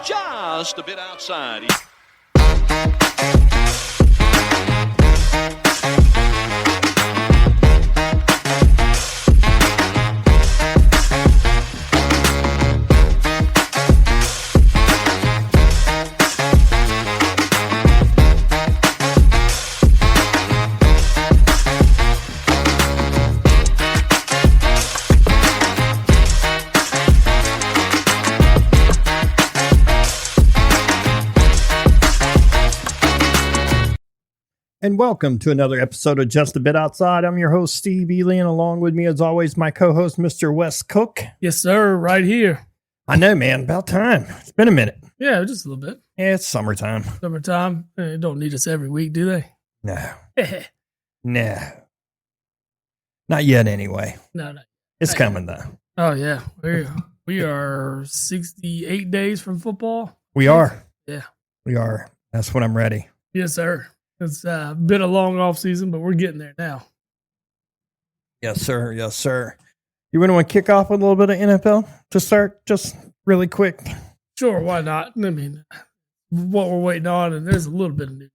Just a bit outside. And welcome to another episode of Just a Bit Outside. I'm your host, Steve Ely, and along with me, as always, my co-host, Mr. Wes Cook. Yes, sir. Right here. I know, man. About time. It's been a minute. Yeah, just a little bit. Yeah, it's summertime. Summertime. They don't need us every week, do they? No. No. Not yet, anyway. No. It's coming, though. Oh, yeah. We are 68 days from football. We are. Yeah. We are. That's when I'm ready. Yes, sir. It's been a long off season, but we're getting there now. Yes, sir. Yes, sir. You want to kick off with a little bit of NFL to start, just really quick? Sure, why not? I mean, what we're waiting on, and there's a little bit of news.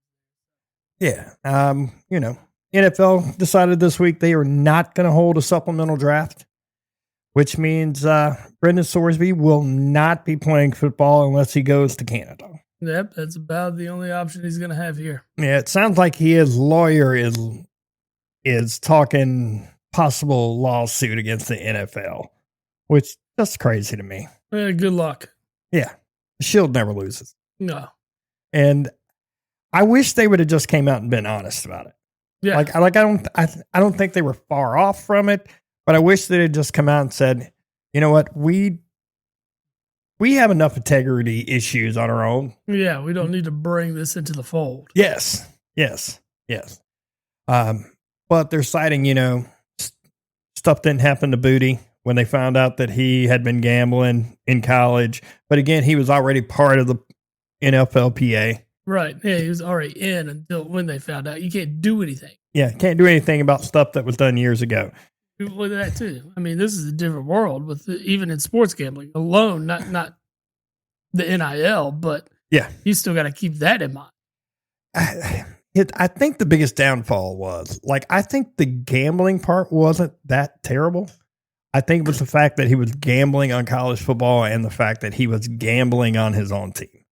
Yeah. NFL decided this week they are not going to hold a supplemental draft, which means Brendan Sorsby will not be playing football unless he goes to Canada. Yep, that's about the only option he's going to have here. Yeah, it sounds like his lawyer is talking possible lawsuit against the NFL, which that's crazy to me. Good luck. Yeah, the Shield never loses. No. And I wish they would have just came out and been honest about it. Yeah. I don't think they were far off from it, but I wish they had just come out and said, you know what, we have enough integrity issues on our own. Yeah, we don't need to bring this into the fold. Yes. But they're citing, stuff didn't happen to Booty when they found out that he had been gambling in college. But again, he was already part of the NFLPA. Right. Yeah, he was already in until when they found out. You can't do anything. Yeah, can't do anything about stuff that was done years ago. With that too. I mean, this is a different world with even in sports gambling alone, not the NIL, but yeah, you still got to keep that in mind. I think the biggest downfall was I think the gambling part wasn't that terrible. I think it was the fact that he was gambling on college football and the fact that he was gambling on his own team.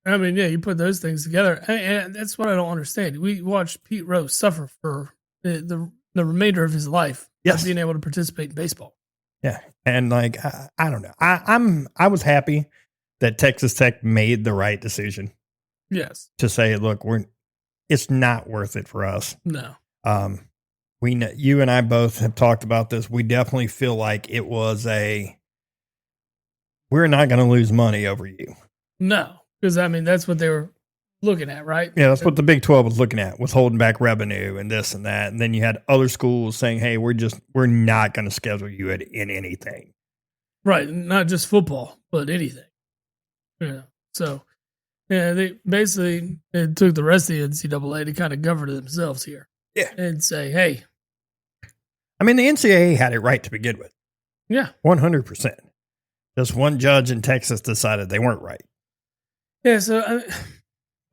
I mean, yeah, you put those things together, and that's what I don't understand. We watched Pete Rose suffer for the remainder of his life. Yes. Being able to participate in baseball. Yeah. And I don't know. I was happy that Texas Tech made the right decision. Yes. To say, look, it's not worth it for us. No. We know, you and I both have talked about this. We definitely feel like it was we're not going to lose money over you. No. Because that's what they were looking at, right? Yeah, that's what the Big 12 was looking at, was holding back revenue and this and that. And then you had other schools saying, hey, we're not going to schedule you in anything. Right. Not just football, but anything. Yeah. So, yeah, they basically took the rest of the NCAA to kind of govern themselves here. Yeah. And say, hey. The NCAA had it right to begin with. Yeah. 100%. Just one judge in Texas decided they weren't right. Yeah, so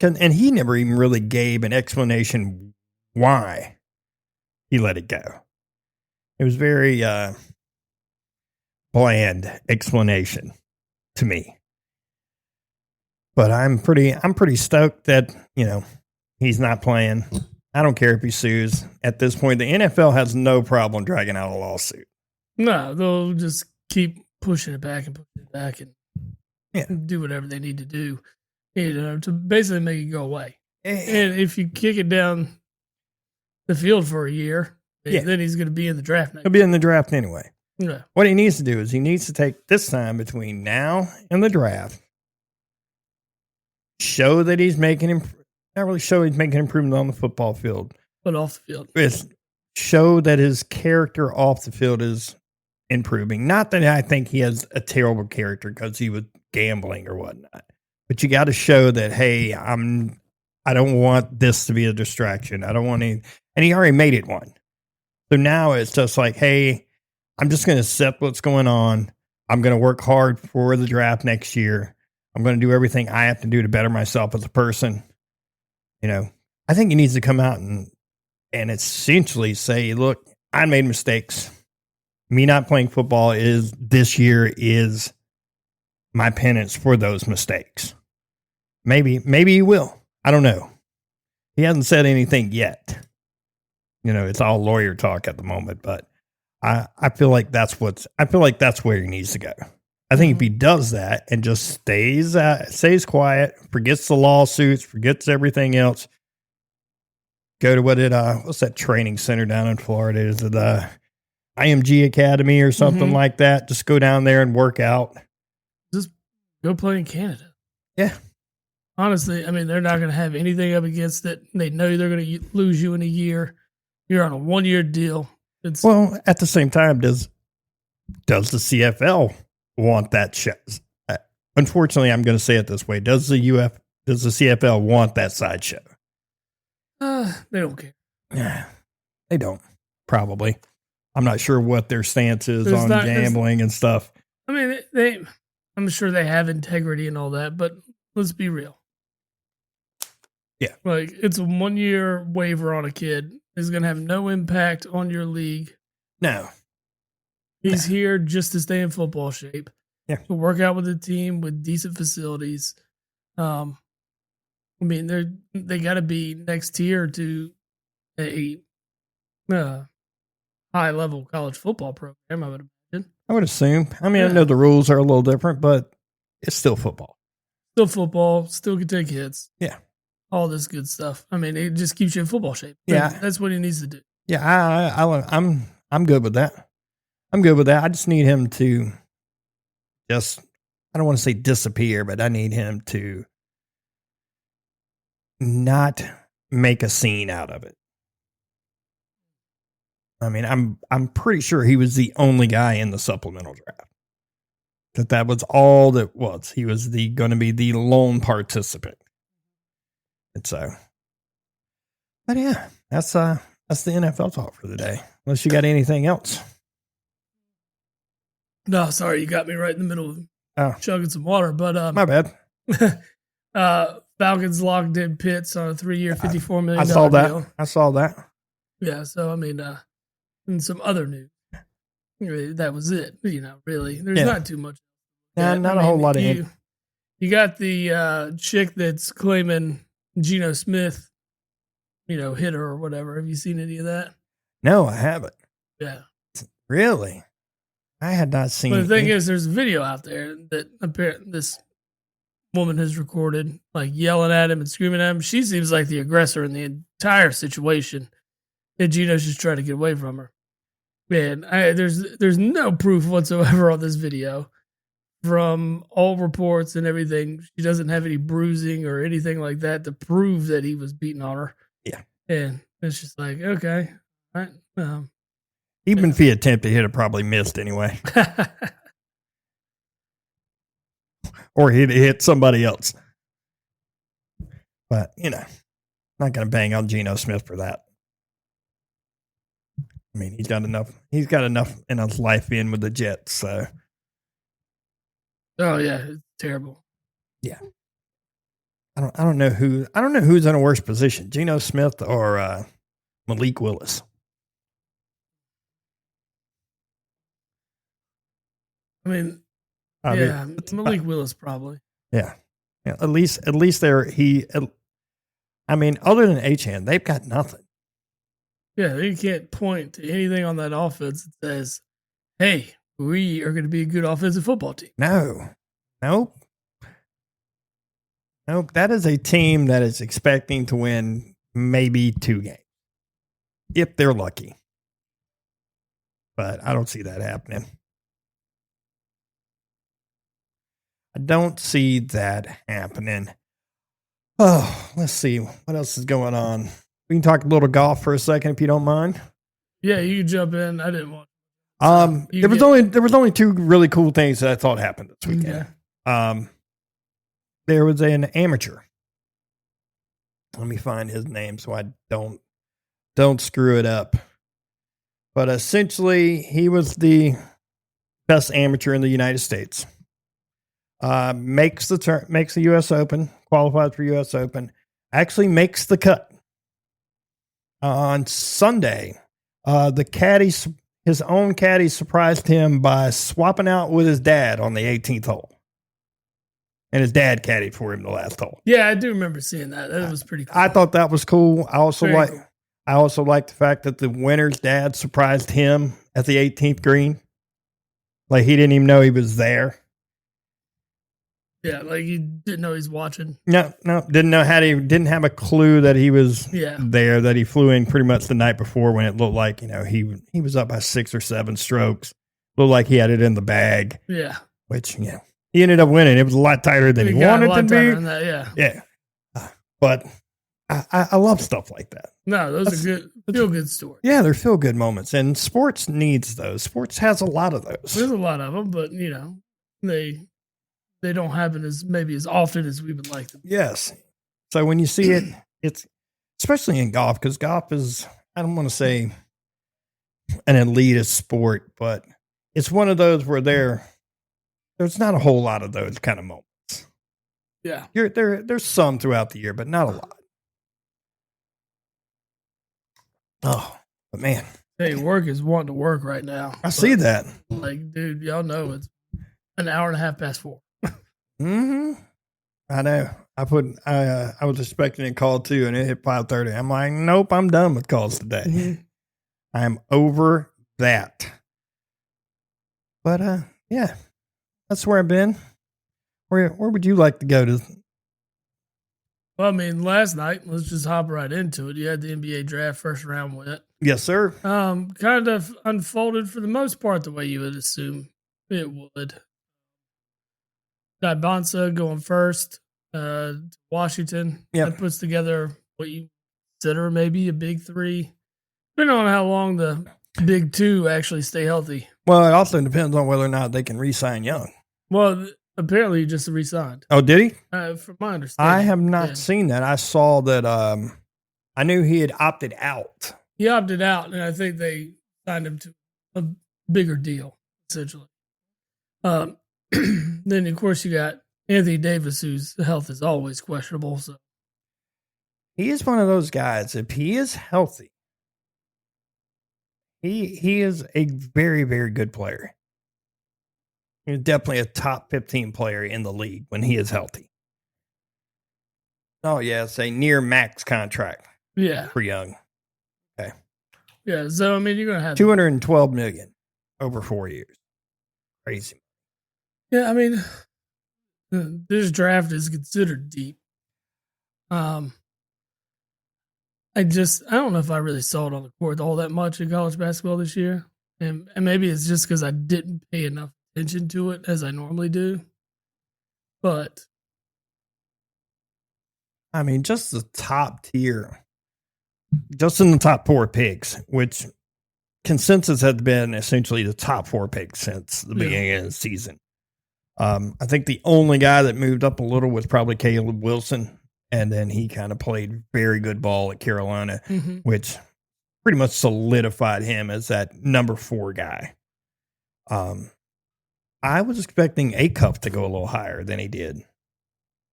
and he never even really gave an explanation why he let it go. It was very bland explanation to me. But I'm pretty stoked that, he's not playing. I don't care if he sues. At this point, the NFL has no problem dragging out a lawsuit. No, they'll just keep pushing it back and do whatever they need to do. To basically make it go away. And if you kick it down the field for a year, then he's going to be in the draft next. He'll be in the draft anyway. Yeah. What he needs to do is he needs to take this time between now and the draft, show that he's making not really show he's making improvement on the football field, but off the field. It's show that his character off the field is improving. Not that I think he has a terrible character because he was gambling or whatnot. But you got to show that, hey, I don't want this to be a distraction. I don't want any, and he already made it one. So now it's just like, hey, I'm just going to accept what's going on. I'm going to work hard for the draft next year. I'm going to do everything I have to do to better myself as a person. I think he needs to come out and essentially say, look, I made mistakes. Me not playing football this year is my penance for those mistakes. Maybe he will. I don't know. He hasn't said anything yet. It's all lawyer talk at the moment, but I feel like that's where he needs to go. I think if he does that and just stays quiet, forgets the lawsuits, forgets everything else, go to what's that training center down in Florida? Is it the IMG Academy or something like that? Just go down there and work out. Just go play in Canada. Yeah. Honestly, I mean, they're not going to have anything up against it. They know they're going to lose you in a year. You're on a 1-year deal. Well, at the same time, does the CFL want that show? Unfortunately, I'm going to say it this way. Does the CFL want that sideshow? They don't care. Yeah, they don't. Probably. I'm not sure what their stance is on gambling and stuff. I mean, I'm sure they have integrity and all that, but let's be real. Yeah. Like, it's a 1-year waiver on a kid. It's going to have no impact on your league. No. He's here just to stay in football shape. Yeah. To work out with a team with decent facilities. I mean, they got to be next tier to a high-level college football program, I would imagine. I would assume. I mean, I know the rules are a little different, but it's still football. Still football. Still can take hits. Yeah. All this good stuff. I mean, it just keeps you in football shape. Yeah. That's what he needs to do. Yeah, I'm good with that. I'm good with that. I just need him to I don't want to say disappear, but I need him to not make a scene out of it. I mean, I'm pretty sure he was the only guy in the supplemental draft. That was all that was. He was going to be the lone participant. And so, but yeah, that's the NFL talk for the day. Unless you got anything else. No, sorry, you got me right in the middle of chugging some water. But my bad. Falcons locked in Pitts on a 3-year, $54 million deal. I saw that. Yeah, so I mean, and some other news. That was it. Really, there's not too much. Yeah, not a whole lot of it. You got the chick that's claiming Geno Smith, hit her or whatever. Have you seen any of that? No, I haven't. Yeah. Really? I had not seen. But the thing is, there's a video out there that this woman has recorded, like yelling at him and screaming at him. She seems like the aggressor in the entire situation. And Geno's just trying to get away from her. Man, there's no proof whatsoever on this video. From all reports and everything, she doesn't have any bruising or anything like that to prove that he was beating on her. Yeah. And it's just like, okay. All right. Even if he attempted to hit it, probably missed anyway. Or he'd hit somebody else. But, not going to bang on Geno Smith for that. I mean, he's got enough in his life being with the Jets, so. Oh yeah, it's terrible. Yeah. I don't know who's in a worse position, Geno Smith or Malik Willis. I mean, Malik Willis probably. Yeah. At least there other than H-Hand, they've got nothing. Yeah, they can't point to anything on that offense that says, "Hey, we are going to be a good offensive football team." Nope. That is a team that is expecting to win maybe 2 games, if they're lucky. But I don't see that happening. I don't see that happening. Oh, let's see. What else is going on? We can talk a little golf for a second, if you don't mind. Yeah, you can jump in. I didn't want. There was only 2 really cool things that I thought happened this weekend. Okay. There was an amateur. Let me find his name so I don't screw it up. But essentially, he was the best amateur in the United States. Makes the U.S. Open, qualifies for U.S. Open, actually makes the cut. On Sunday, his own caddy surprised him by swapping out with his dad on the 18th hole. And his dad caddied for him the last hole. Yeah, I do remember seeing that. That was pretty cool. I thought that was cool. I also like the fact that the winner's dad surprised him at the 18th green. Like he didn't even know he was there. Yeah, like he didn't know he's watching. No, didn't have a clue that he was there, that he flew in pretty much the night before when it looked like, he was up by 6 or 7 strokes. Looked like he had it in the bag. Yeah. Which, he ended up winning. It was a lot tighter than he wanted to be. Yeah. But I love stuff like that. No, those are good, feel-good stories. Yeah, they're feel-good moments. And sports needs those. Sports has a lot of those. There's a lot of them, but, they don't happen as often as we would like them. Yes. So when you see it, it's especially in golf, because golf is, I don't want to say an elitist sport, but it's one of those where there's not a whole lot of those kind of moments. Yeah. There's some throughout the year, but not a lot. Oh, but man. Hey, work is wanting to work right now. I see that. Like, dude, y'all know it's an hour and a half past 4. Mm-hmm. I know. I was expecting a call too, and it hit 5:30. I'm like, nope, I'm done with calls today. Mm-hmm. I'm over that. But yeah, that's where I've been. Where would you like to go to? Well, I mean, last night, let's just hop right into it. You had the NBA draft, first round went. Yes, sir. Kind of unfolded for the most part the way you would assume it would. Got Bonsa going first, Washington. Yep. That puts together what you consider maybe a big 3. Depending on how long the big 2 actually stay healthy. Well, it also depends on whether or not they can re-sign Young. Well, apparently he just re-signed. Oh, did he? From my understanding. I have not seen that. I saw that I knew he had opted out. He opted out, and I think they signed him to a bigger deal, essentially. Then, of course, you got Anthony Davis, whose health is always questionable. So he is one of those guys. If he is healthy, he is a very, very good player. He's definitely a top 15 player in the league when he is healthy. Oh, yeah, it's a near max contract. Yeah. For Young. Okay. Yeah, so, I mean, you're going to have $212 million over 4 years. Crazy. Yeah, I mean, this draft is considered deep. I don't know if I really saw it on the court all that much in college basketball this year. And maybe it's just because I didn't pay enough attention to it as I normally do. But I mean, just the top tier, just in the top 4 picks, which consensus has been essentially the top 4 picks since the beginning of the season. I think the only guy that moved up a little was probably Caleb Wilson, and then he kind of played very good ball at Carolina, which pretty much solidified him as that number 4 guy. I was expecting Acuff to go a little higher than he did.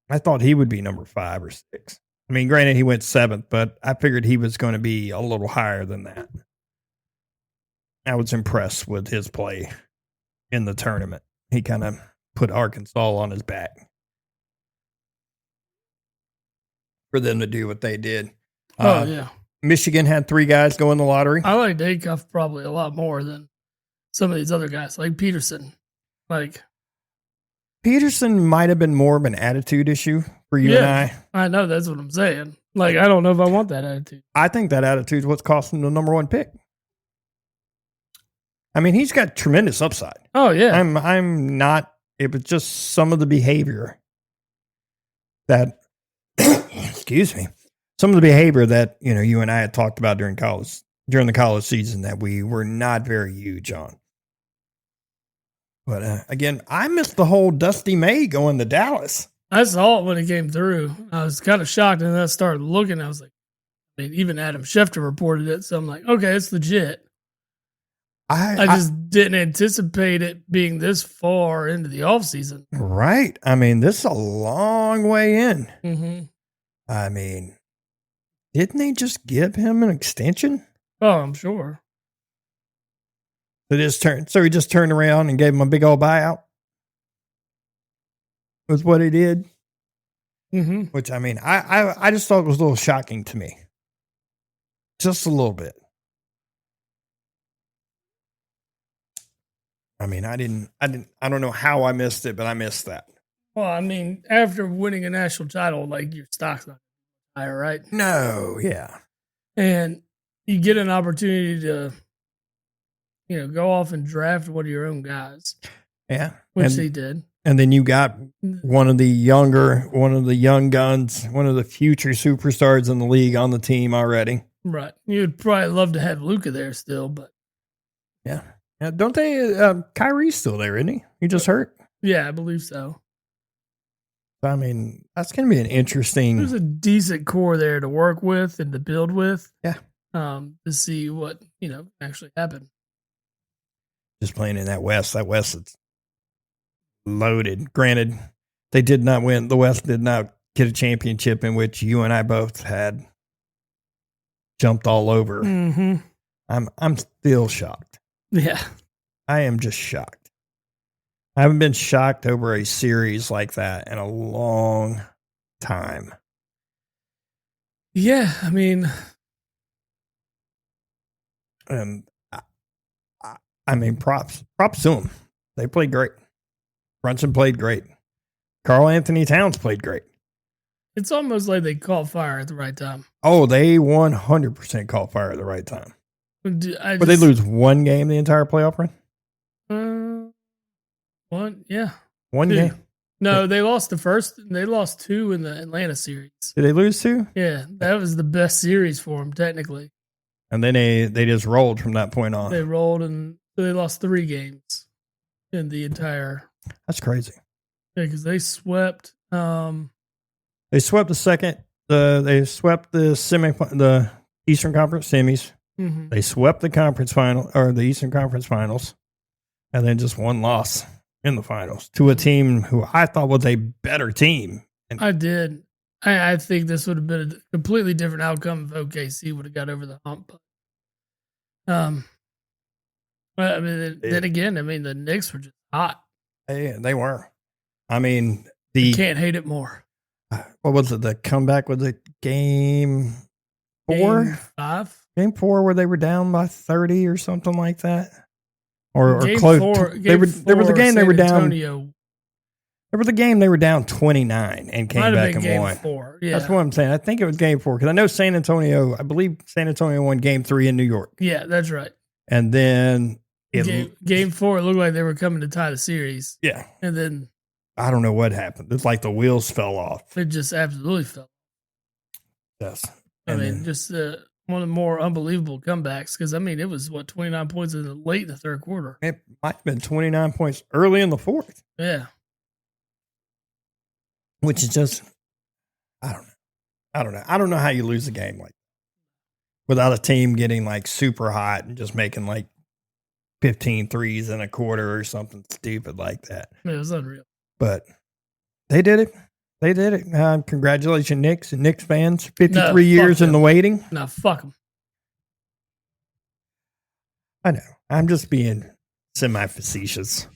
I thought he would be number 5 or 6. I mean, granted, he went 7th, but I figured he was going to be a little higher than that. I was impressed with his play in the tournament. He kind of put Arkansas on his back for them to do what they did. Michigan had 3 guys go in the lottery. I liked Acuff probably a lot more than some of these other guys, like Peterson. Peterson might have been more of an attitude issue for you and I. I know, that's what I'm saying. I don't know if I want that attitude. I think that attitude is what's costing the number 1 pick. I mean, he's got tremendous upside. Oh, yeah. I'm not. It was just some of the behavior that, excuse me, some of the behavior that, you and I had talked about during the college season that we were not very huge on. But again, I missed the whole Dusty May going to Dallas. I saw it when it came through. I was kind of shocked, and then I started looking. I was like, even Adam Schefter reported it, so I'm like, okay, it's legit. I just didn't anticipate it being this far into the offseason. Right. I mean, this is a long way in. Mm-hmm. I mean, didn't they just give him an extension? Oh, I'm sure. So he just turned around and gave him a big old buyout? Was what he did? Mm-hmm. Which, I mean, I just thought it was a little shocking to me. Just a little bit. I mean, I don't know how I missed it, but I missed that. Well, I mean, after winning a national title, like, your stock's not higher, right? No, yeah. And you get an opportunity to, go off and draft one of your own guys. Yeah. Which he did. And then you got one of the young guns, one of the future superstars in the league on the team already. Right. You'd probably love to have Luka there still, but. Yeah. Don't they? Kyrie's still there, isn't he? He just hurt? Yeah, I believe so. I mean, that's going to be an interesting. There's a decent core there to work with and to build with. Yeah. To see what, actually happened. Just playing in that West is loaded. Granted, they did not win. The West did not get a championship in which you and I both had jumped all over. Mm-hmm. I'm still shocked. Yeah. I am just shocked. I haven't been shocked over a series like that in a long time. Yeah, I mean, props to them. They played great. Brunson played great. Karl Anthony Towns played great. It's almost like they caught fire at the right time. Oh, they 100% caught fire at the right time. But they lose one game the entire playoff run? One, yeah. One game? No, they lost the first. They lost 2 in the Atlanta series. Did they lose 2? Yeah, that was the best series for them, technically. And then they just rolled from that point on. They rolled, and so they lost 3 games in the entire. That's crazy. Yeah, because they swept. They swept the second. They swept the Eastern Conference semis. Mm-hmm. They swept the conference final or the Eastern Conference finals, and then just one loss in the finals to a team who I thought was a better team. And I did. I think this would have been a completely different outcome if OKC would have got over the hump. But I mean, then again, I mean, the Knicks were just hot. They were. I mean, you can't hate it more. What was it? The comeback was it game 4? Game 5? Game 4 where they were down by 30 or something like that, or game close. 4, There was the game they were down. Antonio. There was the game they were down 29 and came back and game won. 4. Yeah. That's what I'm saying. I think it was game 4 because I know I believe San Antonio won game 3 in New York. Yeah, that's right. And then game 4, it looked like they were coming to tie the series. Yeah. And then I don't know what happened. It's like the wheels fell off. It just absolutely fell. Yes. I mean, just one of the more unbelievable comebacks because, I mean, it was, 29 points late in the third quarter. It might have been 29 points early in the fourth. Yeah. Which is just, I don't know. I don't know how you lose a game like that without a team getting like super hot and just making like 15 threes in a quarter or something stupid like that. It was unreal. But they did it. They did it. Congratulations, Knicks and Knicks fans. 53 years in the waiting. No, fuck them. I know. I'm just being semi-facetious.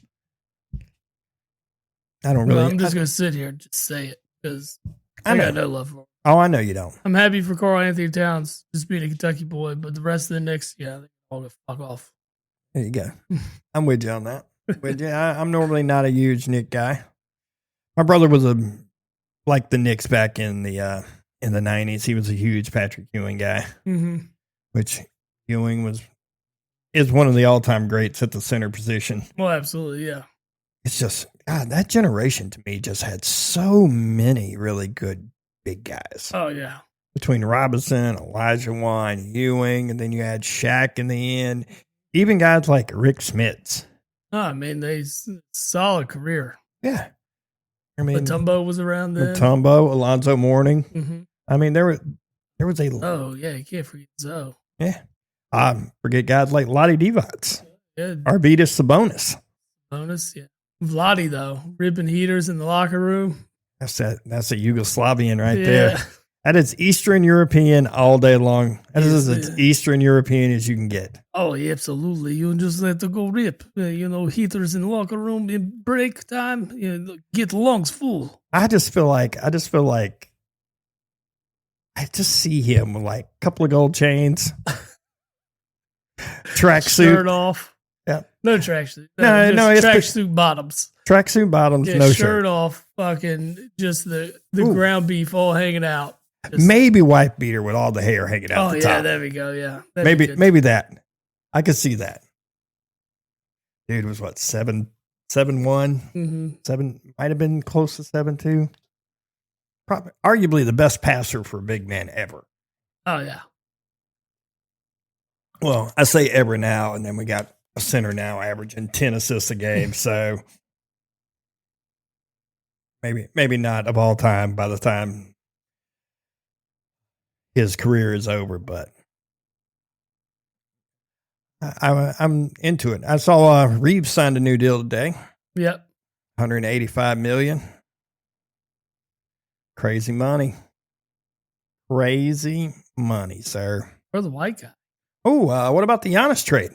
I don't really. I'm just going to sit here and just say it because I got no love for him. Oh, I know you don't. I'm happy for Karl Anthony Towns just being a Kentucky boy, but the rest of the Knicks, yeah, they all go fuck off. There you go. I'm with you on that. With you. I'm normally not a huge Knick guy. My brother was like the Knicks back in the 90s. He was a huge Patrick Ewing guy, which Ewing is one of the all-time greats at the center position. Well, absolutely, yeah. It's just, God, that generation to me just had so many really good big guys. Oh, yeah. Between Robinson, Elijah Wan, Ewing, and then you had Shaq in the end. Even guys like Rick Smits. Oh, I mean, they solid career. Yeah. I mean, Mutombo was around then. Mutombo, Alonzo Mourning. I mean, there was a. Oh, yeah, you can't forget Zoe. Yeah. Forget guys like Lottie Divac. Yeah. Arvydas Sabonis. Bonus, yeah. Vladi, though, ripping heaters in the locker room. That's a Yugoslavian right there. That is Eastern European all day long. That is as Eastern European as you can get. Oh, yeah, absolutely. You just let to go rip, heaters in the locker room in break time. Get lungs full. I just feel like I just see him with like a couple of gold chains, tracksuit, shirt off. Yeah, no tracksuit. No, it's tracksuit bottoms. Tracksuit bottoms, yeah, no shirt off. Fucking just the ground beef all hanging out. Maybe wife beater with all the hair hanging out. There we go. Yeah, maybe that. I could see that. Dude was what 7'1", 7 might have been close to 7'2". Probably, arguably the best passer for a big man ever. Oh yeah. Well, I say ever now, and then we got a center now averaging 10 assists a game. So maybe not of all time by the time his career is over, but I'm into it. I saw Reeves signed a new deal today. Yep. $185 million. Crazy money. Crazy money, sir. For the white guy. Oh, what about the Giannis trade?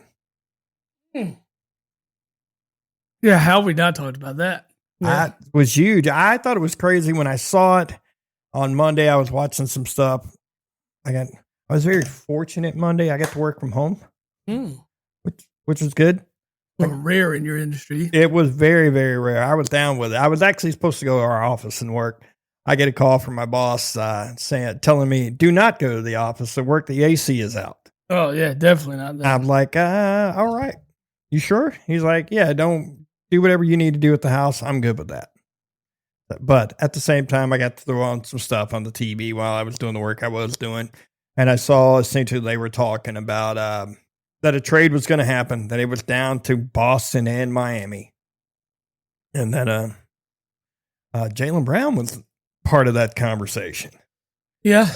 Yeah, how have we not talked about that? Yeah. It was huge. I thought it was crazy when I saw it on Monday. I was watching some stuff. I was very fortunate Monday. I got to work from home, which was good. Rare in your industry. It was very, very rare. I was down with it. I was actually supposed to go to our office and work. I get a call from my boss telling me, do not go to the office at work. The AC is out. Oh, yeah, definitely not that. I'm like, all right. You sure? He's like, yeah, don't do whatever you need to do at the house. I'm good with that. But at the same time, I got to throw on some stuff on the TV while I was doing the work I was doing. And I saw essentially they were talking about that a trade was going to happen, that it was down to Boston and Miami. And that Jaylen Brown was part of that conversation. Yeah.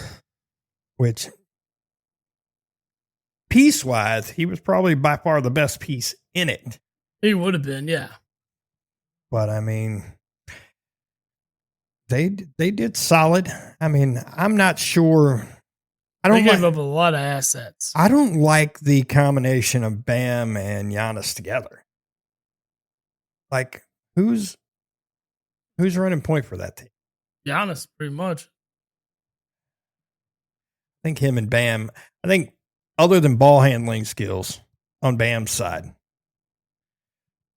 Which, piece-wise, he was probably by far the best piece in it. He would have been, yeah. But, I mean, they did solid. I mean, I'm not sure. They gave up a lot of assets. I don't like the combination of Bam and Giannis together. Like, who's running point for that team? Giannis, pretty much. I think him and Bam. I think other than ball handling skills on Bam's side,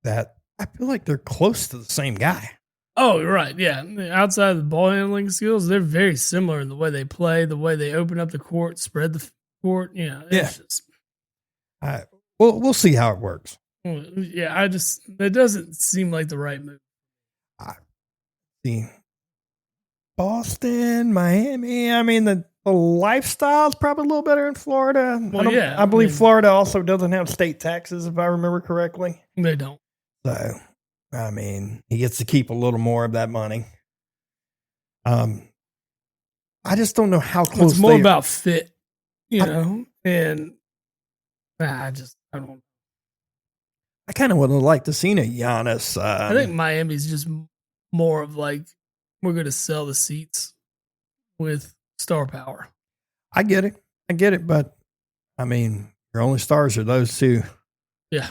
that I feel like they're close to the same guy. Oh, right. Yeah. Outside of the ball handling skills, they're very similar in the way they play, the way they open up the court, spread the court. We'll see how it works. Yeah. That doesn't seem like the right move. See, Boston, Miami. I mean, the lifestyle is probably a little better in Florida. Well, I believe Florida also doesn't have state taxes, if I remember correctly. They don't. So, I mean, he gets to keep a little more of that money. I just don't know how close. It's more about fit, and I don't. I kind of would have liked to seen a Giannis. I think Miami's just more of like, we're going to sell the seats with star power. I get it, but I mean, your only stars are those two. Yeah.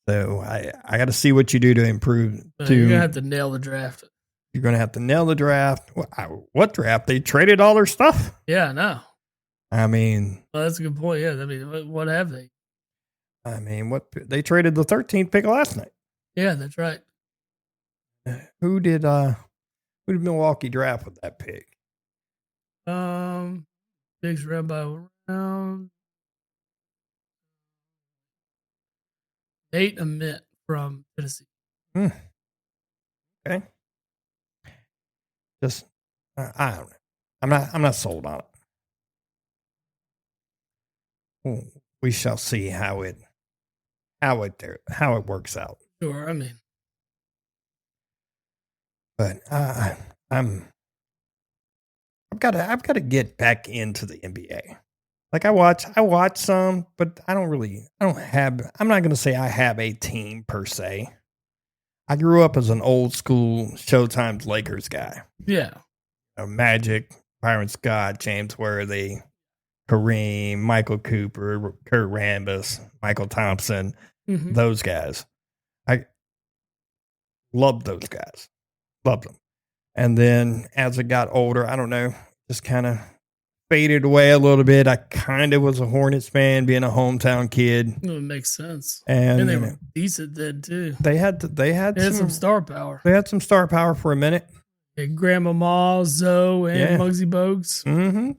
So I got to see what you do to improve. You're going to have to nail the draft. You're going to have to nail the draft. What draft? They traded all their stuff? Yeah, I know. I mean. Well, that's a good point. Yeah. I mean, what have they? I mean, they traded the 13th pick last night. Yeah, that's right. Who did Milwaukee draft with that pick? Picks around by around Nate Amit from Tennessee. Okay. Just I don't know. I'm not sold on it. We shall see how it works out. Sure, I mean, but I've got to get back into the NBA. Like I watch some, but I'm not going to say I have a team per se. I grew up as an old school Showtime's Lakers guy. Yeah. Magic, Byron Scott, James Worthy, Kareem, Michael Cooper, Kurt Rambis, Michael Thompson, those guys. I loved those guys. Loved them. And then as I got older, I don't know, just kind of faded away a little bit. I kind of was a Hornets fan, being a hometown kid. It makes sense. And they were decent then too. They had some star power. They had some star power for a minute. Grandma Ma, Zoe, and Muggsy Bogues. Mm-hmm.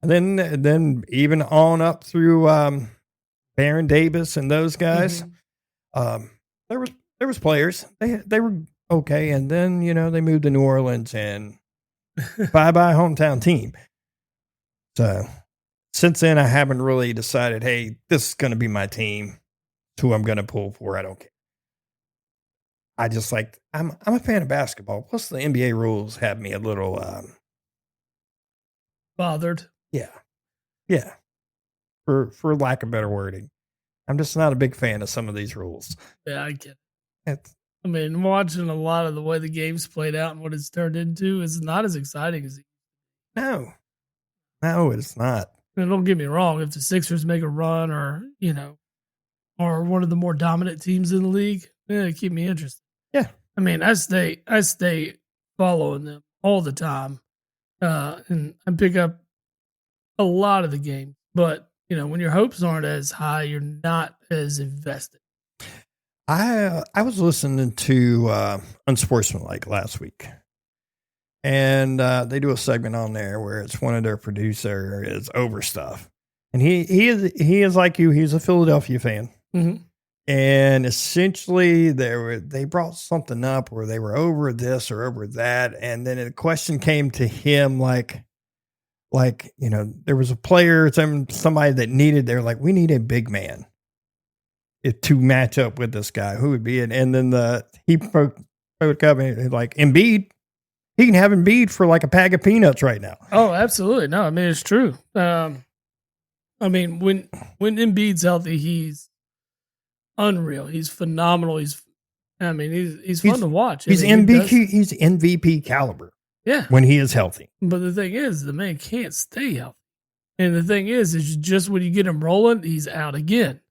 And then even on up through Baron Davis and those guys. There was players. They were okay, and then they moved to New Orleans and bye hometown team. So since then, I haven't really decided, hey, this is going to be my team. It's who I'm going to pull for. I don't care. I just I'm a fan of basketball. Plus, the NBA rules have me a little bothered. Yeah. For lack of better wording, I'm just not a big fan of some of these rules. Yeah, I get it. I mean, watching a lot of the way the game's played out and what it's turned into is not as exciting as it. No, it's not. And don't get me wrong. If the Sixers make a run or are one of the more dominant teams in the league, keep me interested. Yeah. I mean, I stay following them all the time. And I pick up a lot of the game. But, when your hopes aren't as high, you're not as invested. I was listening to Unsportsmanlike last week. And they do a segment on there where it's one of their producers is over stuff. And he is like you. He's a Philadelphia fan. Mm-hmm. And essentially they brought something up where they were over this or over that. And then a question came to him like, there was a player, somebody that they're like, we need a big man to match up with this guy. Who would be it? And then he spoke up and like Embiid, he can have Embiid for like a bag of peanuts right now. Oh, absolutely. No, I mean, it's true. I mean, when Embiid's healthy, he's unreal. He's phenomenal. He's fun to watch. He's MVP caliber. Yeah. When he is healthy. But the thing is, the man can't stay healthy. And the thing is just when you get him rolling, he's out again.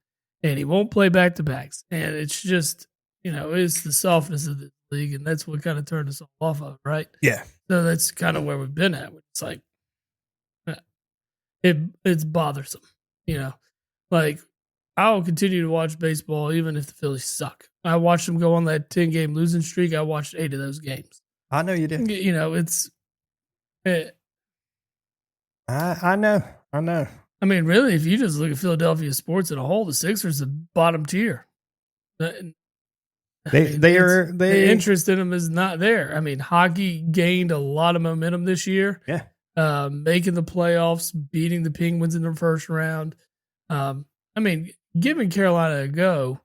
And he won't play back-to-backs. And it's just, it's the softness of the league, and that's what kind of turned us all off of, right? Yeah. So that's kind of where we've been at. It's like, it's bothersome, Like, I'll continue to watch baseball even if the Phillies suck. I watched them go on that 10-game losing streak. I watched 8 of those games. I know you did. It's... I know. I mean, really, if you just look at Philadelphia sports as a whole, the Sixers are bottom tier. The interest in them is not there. I mean, hockey gained a lot of momentum this year. Yeah. Making the playoffs, beating the Penguins in the first round. I mean, giving Carolina a go,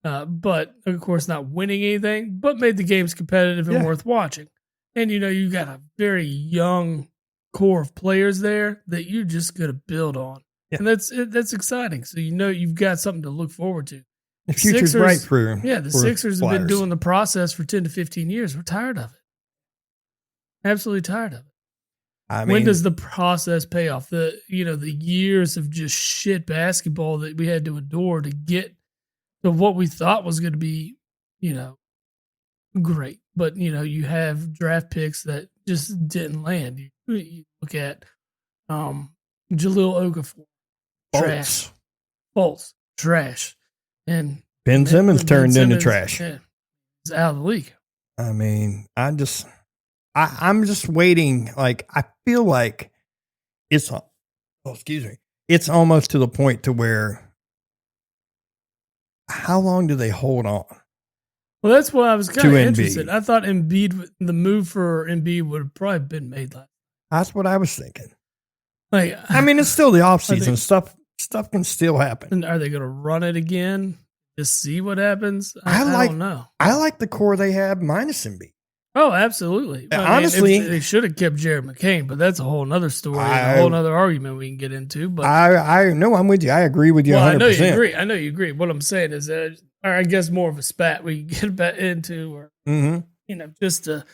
but of course not winning anything, but made the games competitive and worth watching. And, you got a very young core of players there that you're just going to build on. Yeah. And that's exciting. So, you've got something to look forward to. The future's bright for the Sixers have been doing the process for 10 to 15 years. We're tired of it. Absolutely tired of it. I mean, when does the process pay off? The years of just shit basketball that we had to endure to get to what we thought was going to be, great. But, you have draft picks that just didn't land. You look at Jahlil Okafor. Trash. Fultz. Trash. And Ben Simmons turned into trash. Yeah, he's out of the league. I mean, I'm just waiting. Like, I feel like it's almost to the point to where how long do they hold on? Well, that's what I was kind of interested. I thought the move for Embiid would have probably been made last. That's what I was thinking. Like, I mean, it's still the offseason. Stuff can still happen. And are they going to run it again? Just see what happens? I don't know. I like the core they have minus Embiid. Oh, absolutely. Honestly, they should have kept Jared McCain, but that's a whole other story, a whole other argument we can get into. But I know I'm with you. I agree with you. Well, 100%. I know you agree. What I'm saying is that, or I guess more of a spat we can get into, or just to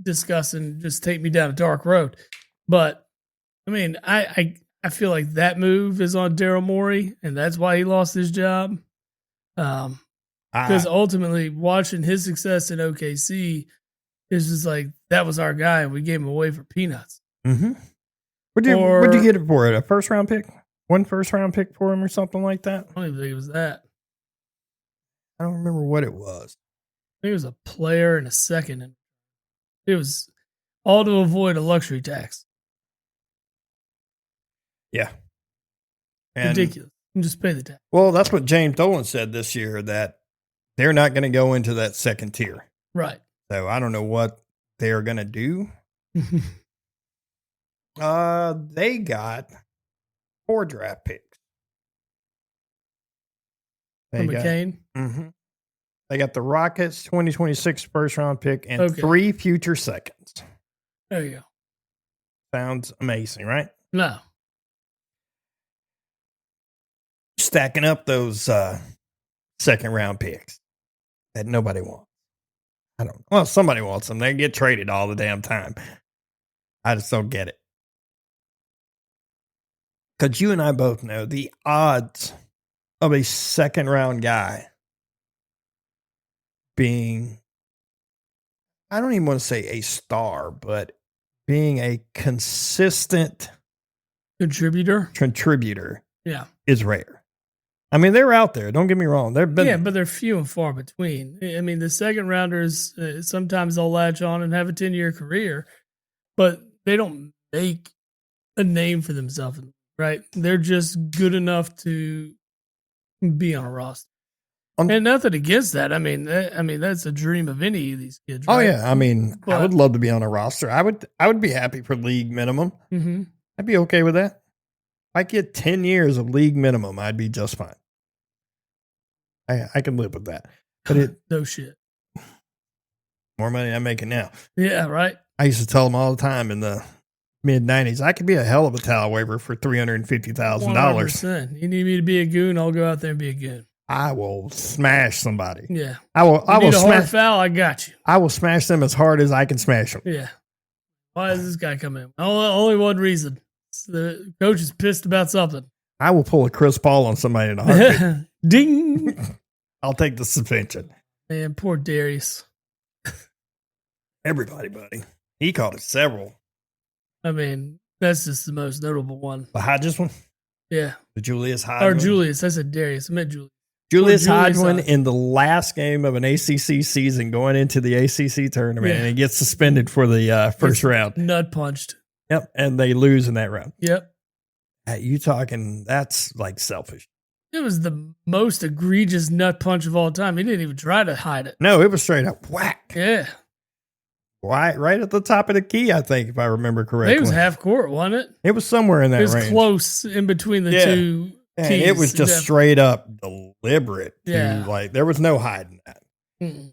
discuss and just take me down a dark road. But I mean, I feel like that move is on Daryl Morey, and that's why he lost his job. Because ultimately, watching his success in OKC is just like, that was our guy, and we gave him away for peanuts. Mm-hmm. What'd you get it for? A first round pick? 1 first round pick for him or something like that? I don't even think it was that. I don't remember what it was. I think it was a player and a second. And it was all to avoid a luxury tax. Yeah. And ridiculous. You just pay the tax. Well, that's what James Dolan said this year, that they're not going to go into that second tier. Right. So I don't know what they're going to do. They got 4 draft picks. McCain? Mm-hmm. They got the Rockets 2026 first round pick and 3 future seconds. There you go. Sounds amazing, right? No. Stacking up those second round picks that nobody wants. Well, somebody wants them. They get traded all the damn time. I just don't get it. Because you and I both know the odds of a second round guy being, I don't even want to say a star, but being a consistent contributor is rare. I mean, they're out there. Don't get me wrong. But they're few and far between. I mean, the second rounders, sometimes they'll latch on and have a 10-year career, but they don't make a name for themselves, right? They're just good enough to be on a roster. And nothing against that. I mean, that's a dream of any of these kids. Right? Oh yeah. I mean, I would love to be on a roster. I would be happy for league minimum. Mm-hmm. I'd be okay with that. If I get 10 years of league minimum, I'd be just fine. I can live with that. But no shit. More money I'm making now. Yeah, right. I used to tell them all the time in the mid-90s, I could be a hell of a towel waiver for $350,000. 100%. You need me to be a goon, I'll go out there and be a goon. I will smash somebody. Yeah. I will smash a hard foul, I got you. I will smash them as hard as I can smash them. Yeah. Why is this guy coming in? Only one reason. The coach is pissed about something. I will pull a Chris Paul on somebody in a heartbeat. Ding. I'll take the suspension. Man, poor Darius. Everybody, buddy. He caught it several. I mean, that's just the most notable one. The Hodges one? Yeah. The Julius Hodges. Or Julius. I said Darius. I meant Julius. Julius Hodgman in the last game of an ACC season going into the ACC tournament, and he gets suspended for the first round. Nut punched. Yep, and they lose in that round. Yep. You talking, that's like selfish. It was the most egregious nut punch of all time. He didn't even try to hide it. No, it was straight up whack. Yeah. Right at the top of the key, I think, if I remember correctly. It was half court, wasn't it? It was somewhere in that range. It was close in between the two and keys. It was just straight up deliberate. Like, there was no hiding that. Do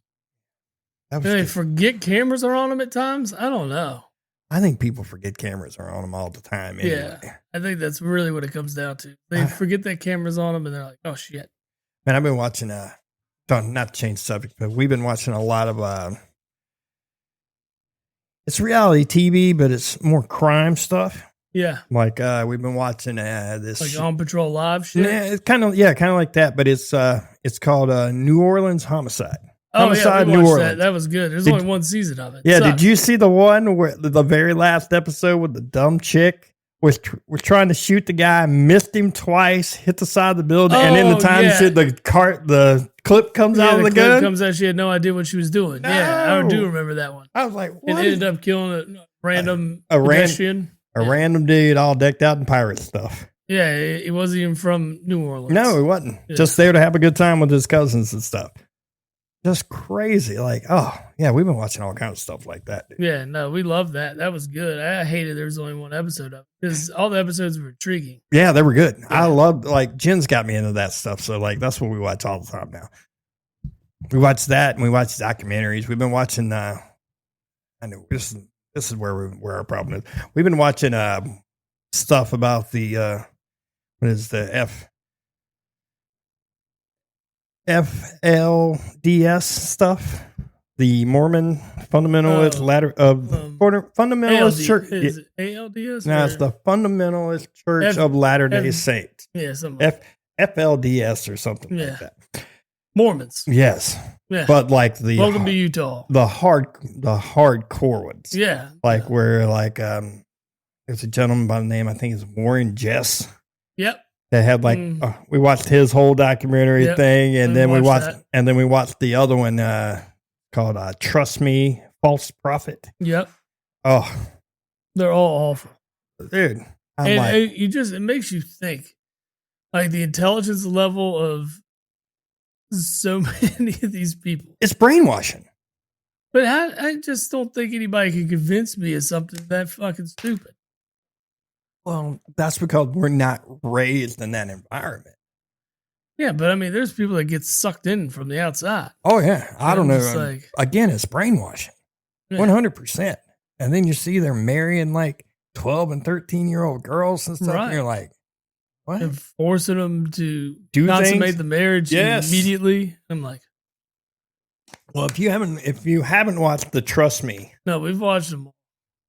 they forget cameras are on them at times? I don't know. I think people forget cameras are on them all the time. Anyway. Yeah, I think that's really what it comes down to. They forget that cameras on them, and they're like, "Oh shit!" Man, I've been watching. Not to change the subject, but we've been watching a lot of. It's reality TV, but it's more crime stuff. Yeah, like we've been watching this, like On Patrol Live shit. Yeah, it's kind of like that, but it's called New Orleans Homicide. Homicide, New Orleans. That was good. There's only one season of it. Yeah, did you see the one where the very last episode with the dumb chick was trying to shoot the guy, missed him twice, hit the side of the building, and in the time the clip comes out of the gun? Comes out. She had no idea what she was doing. No. Yeah, I do remember that one. I was like, what? It ended up killing a random pedestrian. A random dude all decked out in pirate stuff. Yeah, it wasn't even from New Orleans. No, it wasn't. Yeah. Just there to have a good time with his cousins and stuff. Just crazy. Like, oh, yeah, we've been watching all kinds of stuff like that. Dude. Yeah, no, we love that. That was good. I hated there was only one episode of it because all the episodes were intriguing. Yeah, they were good. Yeah. I loved, like, Jen's got me into that stuff. So, like, that's what we watch all the time now. We watch that and we watch documentaries. We've been watching I know this is where our problem is. We've been watching stuff about the what is the FLDS stuff, the Mormon fundamentalist fundamentalist ALD, church. is it ALDS? No, it's the Fundamentalist Church of Latter-day Saints. Yeah, something FLDS or something like that. Mormons. Yes. Yeah. But like the Welcome to Utah. The hardcore ones. Yeah. Like where like there's a gentleman by the name, I think it's Warren Jess. Yep. That had like we watched his whole documentary thing, and then we watched the other one called Trust Me, False Prophet. Yep. Oh. They're all awful. Dude. It makes you think. Like the intelligence level of so many of these people. It's brainwashing. But I just don't think anybody can convince me of something that fucking stupid. Well, that's because we're not raised in that environment. Yeah, but I mean, there's people that get sucked in from the outside. Oh, yeah. I don't know. Again, it's brainwashing. 100%. And then you see they're marrying like 12 and 13-year-old girls and stuff. And you're like, what? And forcing them to consummate things? The marriage immediately. I'm like, well, if you haven't watched the Trust Me. No, we've watched them all.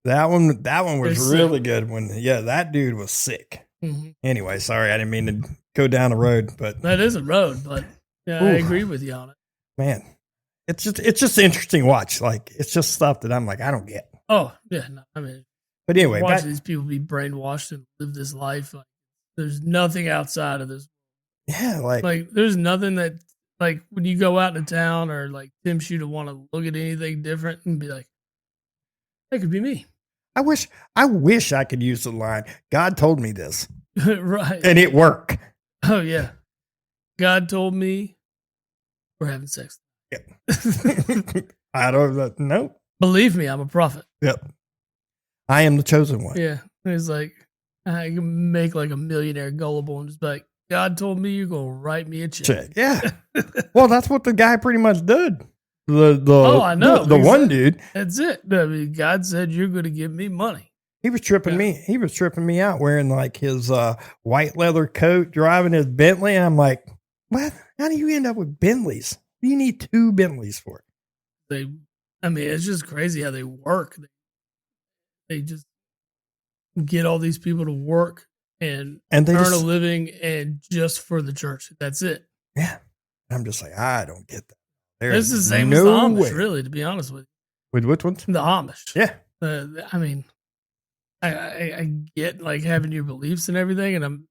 That one was really good that dude was sick. Mm-hmm. Anyway, sorry, I didn't mean to go down the road, but that is a road, but I agree with you on it. Man, it's just interesting to watch. Like it's just stuff that I'm like, I don't get. Oh, yeah, no, I mean, but anyway, watching these people be brainwashed and live this life, like, there's nothing outside of this. Yeah, like there's nothing that like when you go out into town or like tempts you to want to look at anything different and be like, that could be me. I wish I could use the line, God told me this. Right. And it worked. Oh, yeah. God told me we're having sex. Yep. I don't know. Believe me, I'm a prophet. Yep. I am the chosen one. Yeah. It's like, I can make like a millionaire gullible and just be like, God told me you're going to write me a check. Yeah. Well, that's what the guy pretty much did. I know. The one dude. That's it. I mean, God said you're going to give me money. He was tripping me. He was tripping me out wearing like his white leather coat, driving his Bentley. And I'm like, what? How do you end up with Bentleys? You need 2 Bentleys for it. It's just crazy how they work. They just get all these people to work and earn a living and just for the church. That's it. Yeah. I'm just like, I don't get that. It's the same as the Amish, really, to be honest with you. With which ones? The Amish. Yeah. I get like having your beliefs and everything, and I'm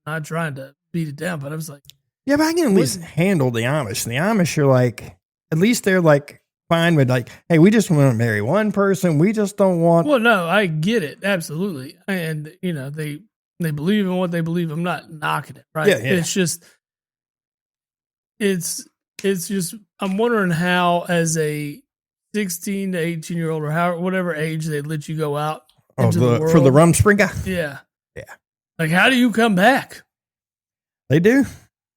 not trying to beat it down, but I was like, yeah, but I can at least handle the Amish. The Amish are like, at least they're like fine with like, hey, we just want to marry one person. We just don't want. Well, no, I get it. Absolutely. And, they believe in what they believe. I'm not knocking it, right? Yeah. It's just, I'm wondering how as a 16 to 18-year-old or whatever age they let you go out into the world. For the Rumspringa? Yeah. Yeah. Like, how do you come back? They do.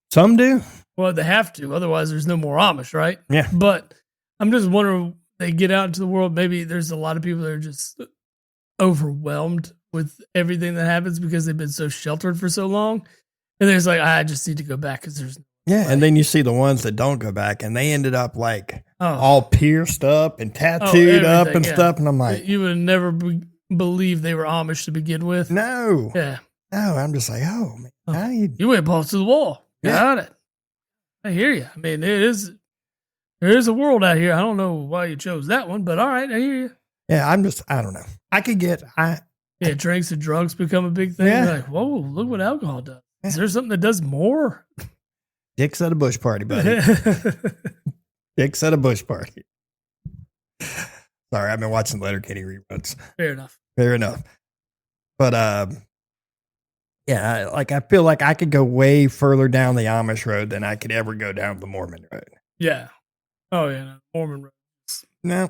Some do. Well, they have to. Otherwise, there's no more Amish, right? Yeah. But I'm just wondering, they get out into the world. Maybe there's a lot of people that are just overwhelmed with everything that happens because they've been so sheltered for so long. And there's like, I just need to go back because there's and then you see the ones that don't go back and they ended up like all pierced up and tattooed up and stuff. And I'm like, you would never believe they were Amish to begin with. No. Yeah. No, I'm just like, oh, man. You went balls to the wall. Got it. I hear you. I mean, there is a world out here. I don't know why you chose that one, but all right, I hear you. Yeah, I don't know. I could get, drinks and drugs become a big thing. Yeah. You're like, whoa, look what alcohol does. Yeah. Is there something that does more? Dick's at a bush party, buddy. Dick's at a bush party. Sorry, I've been watching Letterkenny reruns. Fair enough. But, I feel like I could go way further down the Amish road than I could ever go down the Mormon road. Yeah. Oh, yeah. No, Mormon road. No.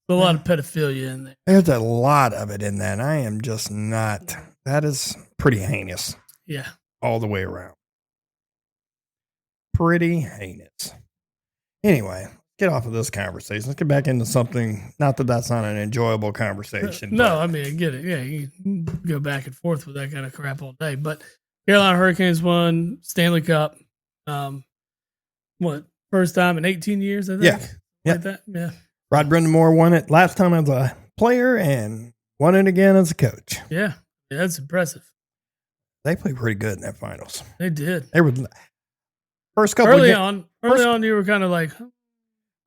There's a lot of pedophilia in there. There's a lot of it in that. I am just not. That is pretty heinous. Yeah. All the way around. Pretty heinous. Anyway, get off of this conversation. Let's get back into something. Not that that's not an enjoyable conversation. No, I mean, I get it. Yeah, you can go back and forth with that kind of crap all day. But Carolina Hurricanes won Stanley Cup. First time in 18 years, I think? Yeah. Like that? Yeah. Rod Brindamore won it last time as a player and won it again as a coach. Yeah, that's impressive. They played pretty good in that finals. They did. They were first couple early on, you were kind of like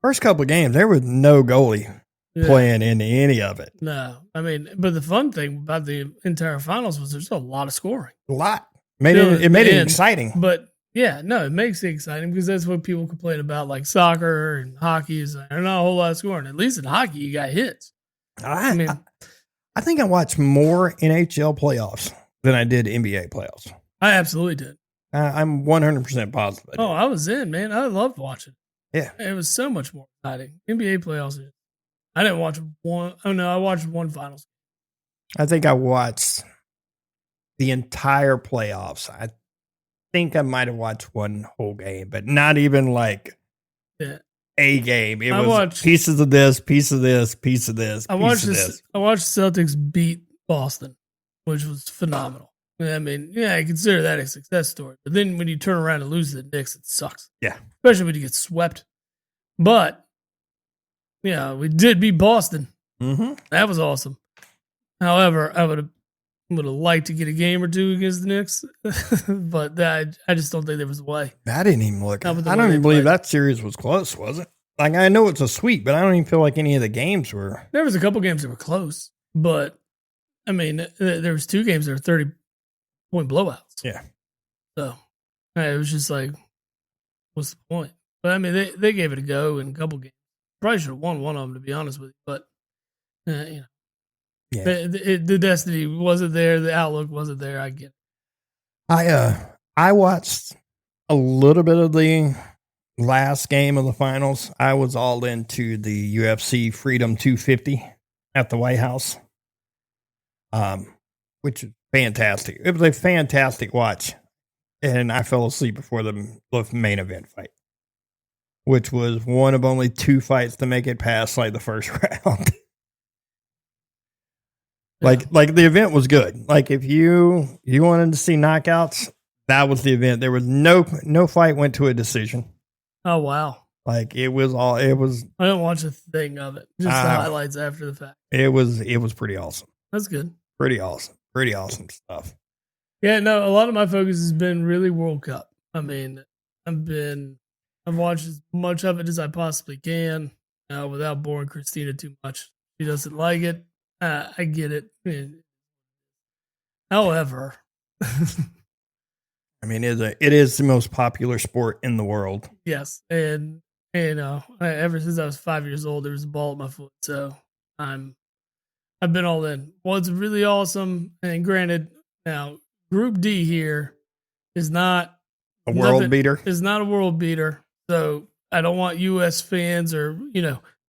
first couple of games. There was no goalie playing in any of it. No, I mean, but the fun thing about the entire finals was there's a lot of scoring. A lot made it exciting. But yeah, no, it makes it exciting because that's what people complain about, like soccer and hockey is there's not a whole lot of scoring. At least in hockey, you got hits. I think I watched more NHL playoffs than I did NBA playoffs. I absolutely did. I'm 100% positive. I was in, man. I loved watching. Yeah. It was so much more exciting. NBA playoffs. I didn't watch one. Oh, no, I watched one finals. I think I watched the entire playoffs. I think I might have watched one whole game, but not even like a game. It was pieces of this, piece of this, piece of this. I watched Celtics beat Boston, which was phenomenal. I mean, yeah, I consider that a success story. But then when you turn around and lose to the Knicks, it sucks. Yeah. Especially when you get swept. But, yeah, we did beat Boston. Mm-hmm. That was awesome. However, I would have liked to get a game or two against the Knicks. But I just don't think there was a way. I didn't even look. I don't even believe that series was close, was it? Like, I know it's a sweep, but I don't even feel like any of the games were. There was a couple games that were close. But, I mean, there was 2 games that were 30-point blowouts. Yeah. So it was just like, what's the point? But I mean, they gave it a go in a couple games. Probably should have won one of them, to be honest with you. But you know, the destiny wasn't there. The outlook wasn't there. I get it. I watched a little bit of the last game of the finals. I was all into the UFC Freedom 250 at the White House, which is fantastic. It was a fantastic watch, and I fell asleep before the main event fight, which was one of only 2 fights to make it past like the first round. Like the event was good. Like if you wanted to see knockouts, that was the event. There was no fight went to a decision. Oh wow! Like it was. I didn't watch a thing of it. Just the highlights after the fact. It was pretty awesome. That's good. Pretty awesome stuff. Yeah, no, a lot of my focus has been really World Cup. I mean, I've watched as much of it as I possibly can without boring Christina too much. She doesn't like it. I get it. However, I mean, it is the most popular sport in the world. Yes, and ever since I was 5 years old, there was a ball at my foot. So I've been all in. What's really awesome, and granted, now Group D here is not a world beater. Is not a world beater. So I don't want U.S. fans or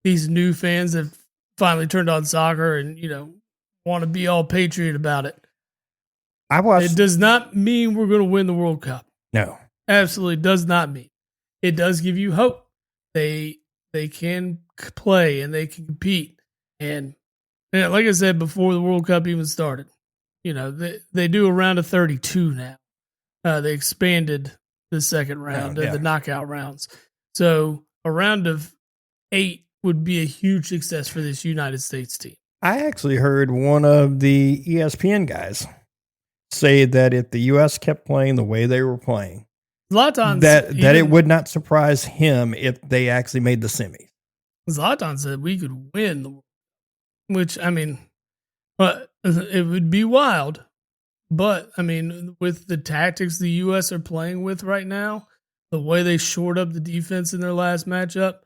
these new fans that finally turned on soccer and want to be all patriot about it. It does not mean we're going to win the World Cup. No, absolutely does not mean. It does give you hope. They can play and they can compete. And like I said before the World Cup even started, they do a round of 32 now. They expanded the second round, the knockout rounds. So a round of 8 would be a huge success for this United States team. I actually heard one of the ESPN guys say that if the U.S. kept playing the way they were playing, Zlatan that it would not surprise him if they actually made the semis. Zlatan said we could win the World Cup, which, I mean, but it would be wild. But, I mean, with the tactics the U.S. are playing with right now, the way they shored up the defense in their last matchup,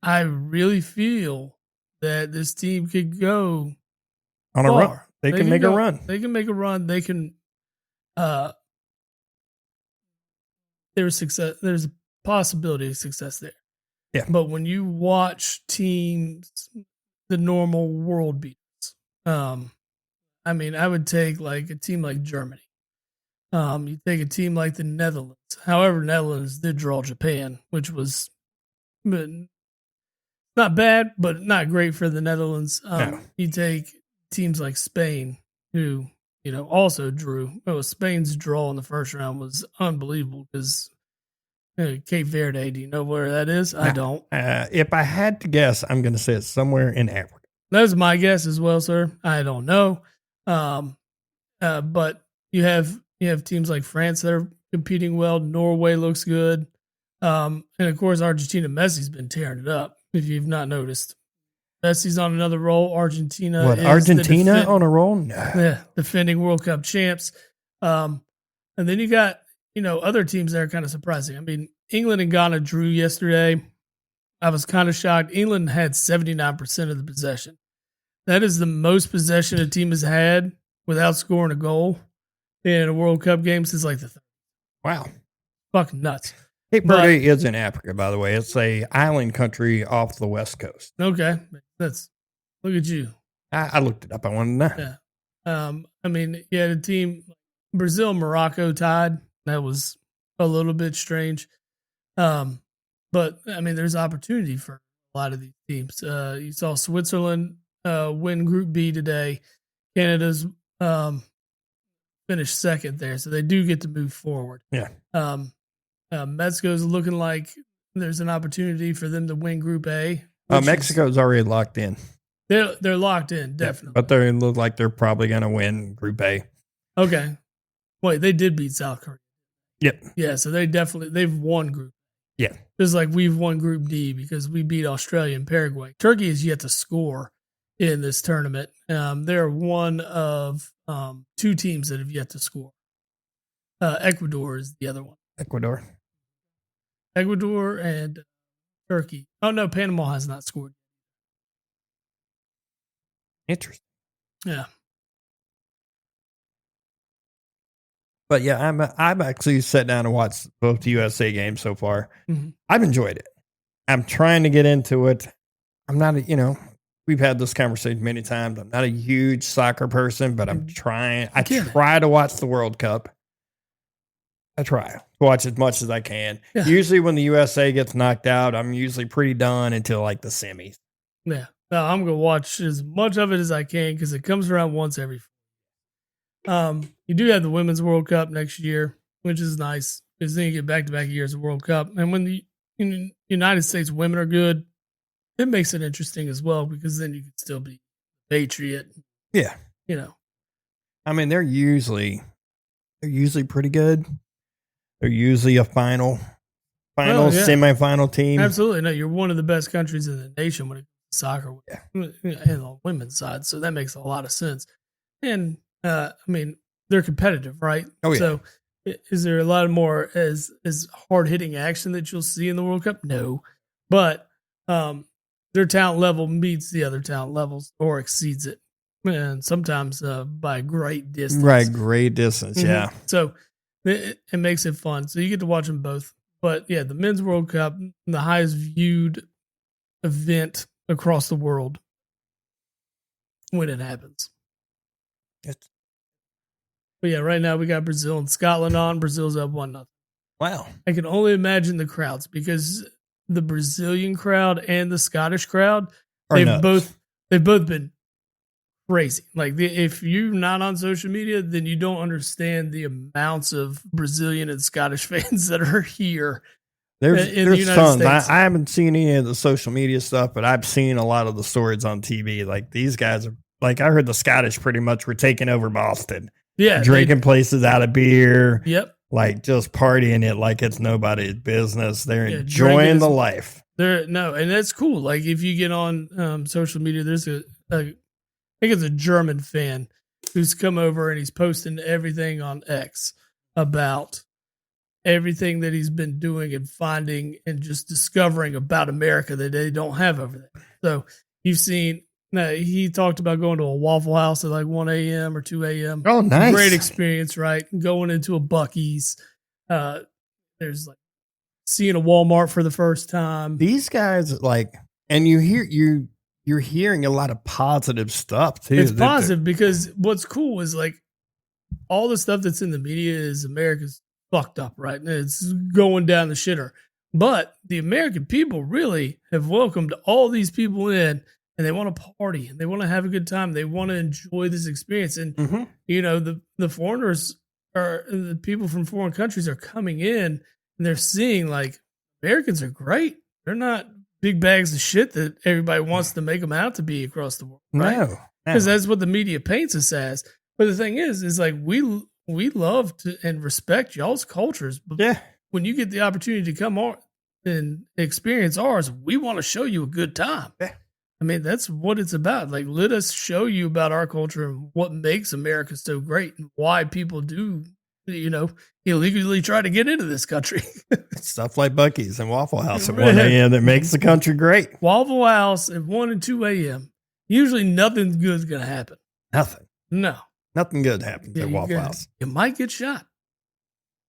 I really feel that this team could go on a run. They can make a run. They can make a run. They can. There's success. There's a possibility of success there. Yeah. But when you watch teams, the normal world beaters, I mean, I would take like a team like Germany. You take a team like the Netherlands. However, Netherlands did draw Japan, which was not bad, but not great for the Netherlands. No. You take teams like Spain, who also drew. Spain's draw in the first round was unbelievable because Cape Verde. Do you know where that is? I don't. If I had to guess, I'm going to say it's somewhere in Africa. That's my guess as well, sir. I don't know. But you have teams like France that are competing well. Norway looks good. And of course, Argentina. Messi's been tearing it up. If you've not noticed, Messi's on another roll. Argentina on a roll? No. Yeah, defending World Cup champs. And then you got other teams that are kind of surprising. I mean, England and Ghana drew yesterday. I was kind of shocked. England had 79% of the possession. That is the most possession a team has had without scoring a goal in a World Cup game since like the 30s. Wow. Fucking nuts. Cape Verde is in Africa, by the way. It's a island country off the west coast. Okay. Look at you. I looked it up. I wanted to know. Yeah. I mean, you had a team, Brazil and Morocco tied. That was a little bit strange. But, I mean, there's opportunity for a lot of these teams. You saw Switzerland win Group B today. Canada's finished second there, so they do get to move forward. Yeah. Mexico's looking like there's an opportunity for them to win Group A. Mexico's already locked in. They're locked in, definitely. Yeah, but they look like they're probably going to win Group A. Okay. Wait, they did beat South Korea. Yep. Yeah, so they've won Group. Yeah. Just like we've won Group D because we beat Australia and Paraguay. Turkey is yet to score in this tournament. They're one of two teams that have yet to score. Ecuador is the other one. Ecuador and Turkey. Oh, no, Panama has not scored. Interesting. Yeah. But yeah, I've actually sat down and watched both the USA games so far. Mm-hmm. I've enjoyed it. I'm trying to get into it. I'm not, we've had this conversation many times. I'm not a huge soccer person, but I'm trying. I try to watch the World Cup. I try to watch as much as I can. Yeah. Usually when the USA gets knocked out, I'm usually pretty done until like the semis. Yeah. No, I'm going to watch as much of it as I can because it comes around once every. You do have the Women's World Cup next year, which is nice because then you get back-to-back years of World Cup. And when the United States women are good, it makes it interesting as well because then you can still be Patriot. Yeah. I mean, they're usually pretty good. They're usually a semifinal team. Absolutely. No, you're one of the best countries in the nation when it comes to soccer and the women's side. So that makes a lot of sense. And, I mean, they're competitive, right? Oh, yeah. So is there a lot more as hard-hitting action that you'll see in the World Cup? No. But their talent level meets the other talent levels or exceeds it. And sometimes by a great distance. Right, great distance, mm-hmm. Yeah. So it makes it fun. So you get to watch them both. But, yeah, the Men's World Cup, the highest viewed event across the world when it happens. But, yeah, right now we got Brazil and Scotland on. Brazil's up 1-0. Wow. I can only imagine the crowds because the Brazilian crowd and the Scottish crowd, they've both been crazy. Like, if you're not on social media, then you don't understand the amounts of Brazilian and Scottish fans that are here. There's the United tons. States. I haven't seen any of the social media stuff, but I've seen a lot of the stories on TV. Like, these guys are, like, I heard the Scottish pretty much were taking over Boston. Yeah. Drinking places out of beer. Yep. Like, just partying it like it's nobody's business. They're enjoying the life. And that's cool. Like, if you get on social media, there's I think it's a German fan who's come over and he's posting everything on X about everything that he's been doing and finding and just discovering about America that they don't have over there. So you've seen, he talked about going to a Waffle House at like 1 a.m. or 2 a.m. Oh, nice. Great experience, right? Going into a Buc-ee's. There's like seeing a Walmart for the first time. These guys, like, and you're hearing a lot of positive stuff too. It's positive because what's cool is like all the stuff that's in the media is America's fucked up, right? And it's going down the shitter. But the American people really have welcomed all these people in, and they want to party and they want to have a good time. They want to enjoy this experience. And, the foreigners or the people from foreign countries are coming in and they're seeing like Americans are great. They're not big bags of shit that everybody wants to make them out to be across the world. Right? No. Because that's what the media paints us as. But the thing is like we love to and respect y'all's cultures. But when you get the opportunity to come on and experience ours, we want to show you a good time. Yeah. I mean, that's what it's about. Like, let us show you about our culture and what makes America so great and why people do, illegally try to get into this country. Stuff like Buc-ee's and Waffle House at 1 a.m. that makes the country great. Waffle House at 1 and 2 a.m. Usually nothing good's going to happen. Nothing. No. Nothing good happens at Waffle House. You might get shot.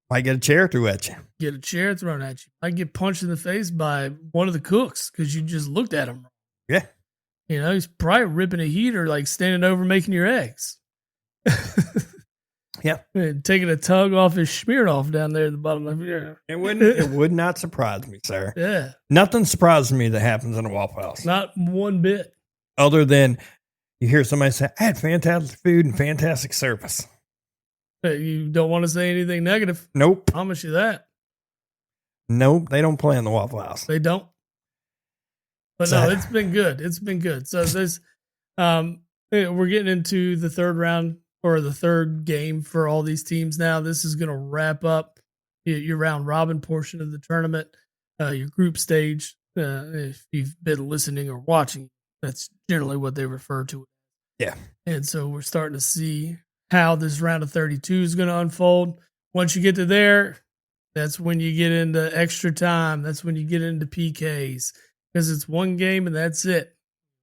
Might get a chair thrown at you. Get a chair thrown at you. Might get punched in the face by one of the cooks because you just looked at him wrong. Yeah. He's probably ripping a heater, like standing over making your eggs. Yeah. And taking a tug off his Smirnoff down there at the bottom of your. It would not surprise me, sir. Yeah. Nothing surprises me that happens in a Waffle House. Not one bit. Other than you hear somebody say, I had fantastic food and fantastic service. You don't want to say anything negative. Nope. Promise you that. Nope. They don't play in the Waffle House. They don't. But no, it's been good. It's been good. So this, we're getting into the third round or the third game for all these teams now. This is going to wrap up your round robin portion of the tournament, your group stage. If you've been listening or watching, that's generally what they refer to it. Yeah. And so we're starting to see how this round of 32 is going to unfold. Once you get to there, that's when you get into extra time. That's when you get into PKs. Because it's one game and that's it.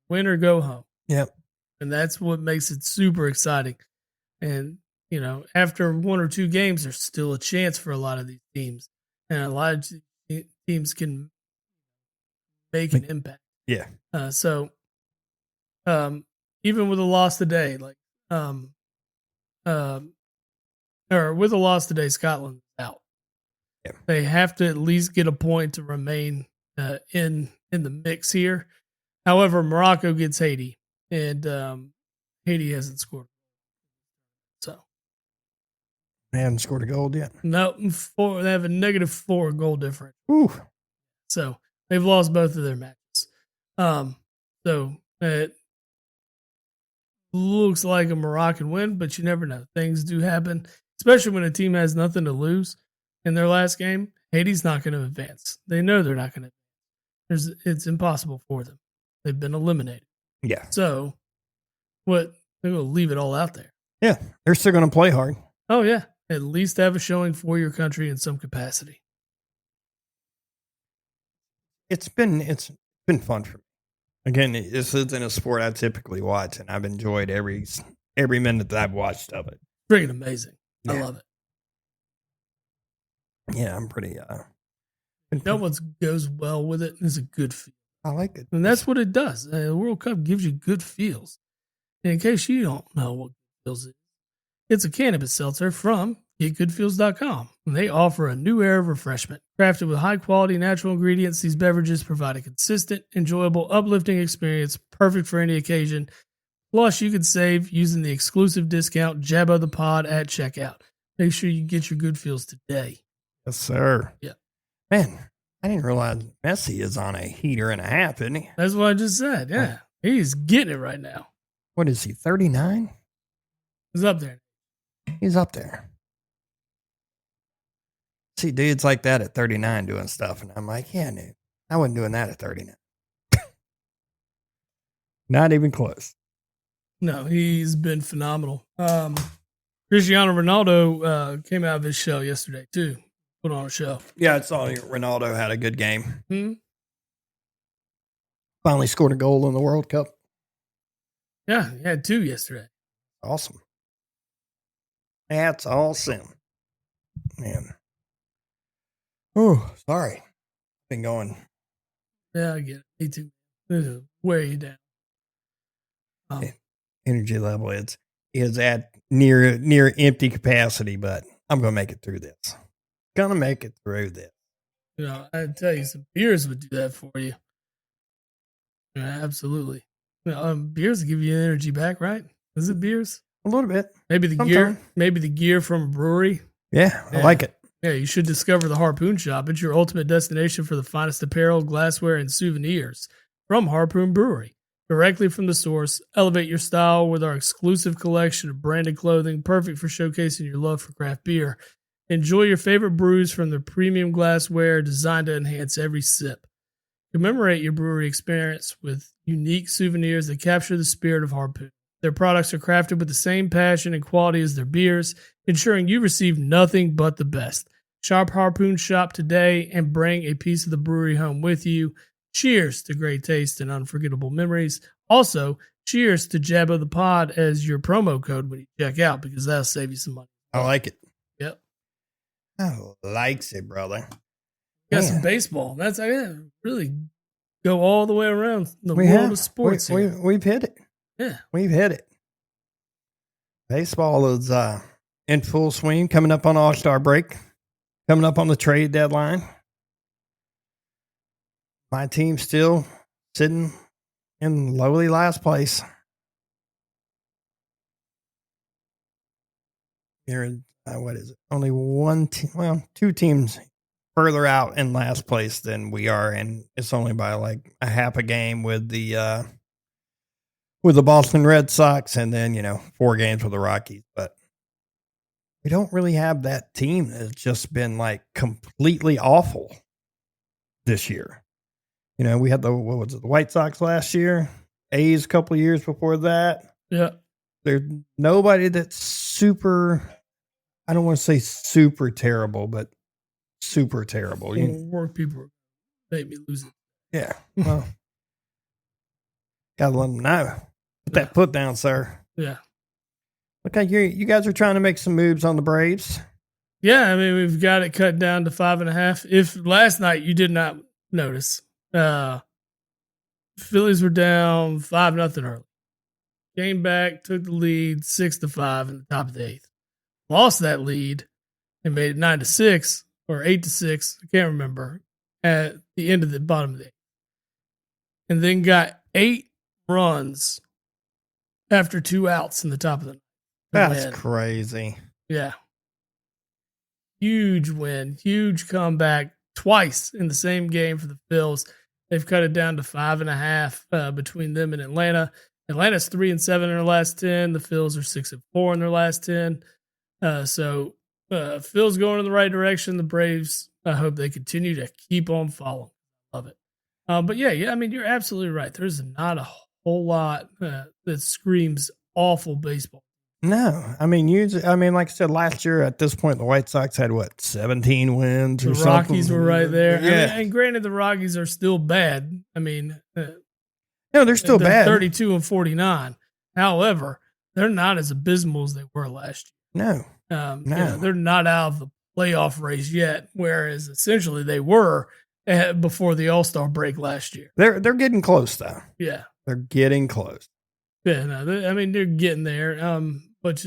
Win or go home. Yep. And that's what makes it super exciting. And, after one or two games, there's still a chance for a lot of these teams. And a lot of teams can make an impact. Yeah. So, even with a loss today, or with a loss today, Scotland's out. Yep. They have to at least get a point to remain in the mix here. However, Morocco gets Haiti, and Haiti hasn't scored. So they haven't scored a goal yet. No, they have a -4 goal difference. Ooh. So they've lost both of their matches. So it looks like a Moroccan win, but you never know. Things do happen, especially when a team has nothing to lose in their last game. Haiti's not going to advance. They know they're not going to. It's impossible for them. They've been eliminated. Yeah. So, they're going to leave it all out there. Yeah. They're still going to play hard. Oh, yeah. At least have a showing for your country in some capacity. It's been fun for me. Again, this isn't a sport I typically watch, and I've enjoyed every minute that I've watched of it. Freaking amazing. Yeah. I love it. Yeah, I'm pretty. What goes well with it is a good feel. I like it. And that's what it does. The World Cup gives you good feels. And in case you don't know what good feels is, it's a cannabis seltzer from getgoodfeels.com. And they offer a new era of refreshment. Crafted with high-quality natural ingredients, these beverages provide a consistent, enjoyable, uplifting experience, perfect for any occasion. Plus, you can save using the exclusive discount Jabba the Pod at checkout. Make sure you get your good feels today. Yes, sir. Yeah. Man, I didn't realize Messi is on a heater and a half, isn't he? That's what I just said. Yeah. He's getting it right now. What is he, 39? He's up there. He's up there. See dudes like that at 39 doing stuff, and I'm like, yeah, dude, I wasn't doing that at 39. Not even close. No, he's been phenomenal. Cristiano Ronaldo came out of his shell yesterday, too. Put on a show. Yeah, I saw Ronaldo had a good game. Hmm? Finally scored a goal in the World Cup. Yeah, he had 2 yesterday. Awesome. That's awesome. Man. Oh, sorry. Been going. Yeah, I get it. Me too. It'll wear you down. Energy level is at near empty capacity, but I'm gonna make it through this. Gonna make it through this. I tell you, some beers would do that for you. Yeah, absolutely. Beers give you energy back, right? Is it beers? A little bit. Maybe the Sometime. gear. Maybe the gear from a brewery. Yeah, I like it. Yeah, you should discover the Harpoon Shop. It's your ultimate destination for the finest apparel, glassware, and souvenirs from Harpoon Brewery. Directly from the source, elevate your style with our exclusive collection of branded clothing, perfect for showcasing your love for craft beer. Enjoy your favorite brews from their premium glassware designed to enhance every sip. Commemorate your brewery experience with unique souvenirs that capture the spirit of Harpoon. Their products are crafted with the same passion and quality as their beers, ensuring you receive nothing but the best. Shop Harpoon Shop today and bring a piece of the brewery home with you. Cheers to great taste and unforgettable memories. Also, cheers to Jabba the Pod as your promo code when you check out, because that'll save you some money. I like it. Yep. I likes it, brother. Got some baseball. That's really go all the way around the world of sports. We've hit it. Yeah. We've hit it. Baseball is in full swing, coming up on All-Star break, coming up on the trade deadline. My team's still sitting in lowly last place. Here in, what is it? Only one team, well, two teams further out in last place than we are, and it's only by like a half a game with the Boston Red Sox, and then 4 games with the Rockies. But we don't really have that team that's just been like completely awful this year. We had the White Sox last year, A's a couple of years before that. Yeah. There's nobody that's super, I don't want to say super terrible, but super terrible. Work people make me lose it. Yeah. Well, gotta let them know. Put that foot down, sir. Yeah. Okay, you guys are trying to make some moves on the Braves. Yeah, I mean, we've got it cut down to 5.5. If last night you did not notice, Phillies were down 5-0 early. Came back, took the lead 6-5 in the top of the 8th. Lost that lead and made it 9-6 or 8-6. I can't remember at the end of the bottom of the 8th. And then got 8 runs after 2 outs in the top of the 9th. That's crazy. Yeah. Huge win, huge comeback twice in the same game for the Phils. They've cut it down to 5.5 between them and Atlanta. Atlanta's 3-7 in their last 10. The Phils are 6-4 in their last 10. So Phil's going in the right direction. The Braves, I hope they continue to keep on following. Love it. But yeah, I mean, you're absolutely right. There's not a whole lot that screams awful baseball. No, I mean, like I said, last year at this point, the White Sox had 17 wins or something. The Rockies were right there. Yeah. And granted, the Rockies are still bad. I mean, no, they're still bad. 32-49. However, they're not as abysmal as they were last year. No. They're not out of the playoff race yet, whereas essentially they were before the All-Star break last year. They're getting close, though. Yeah. They're getting close. Yeah, no, they're getting there. But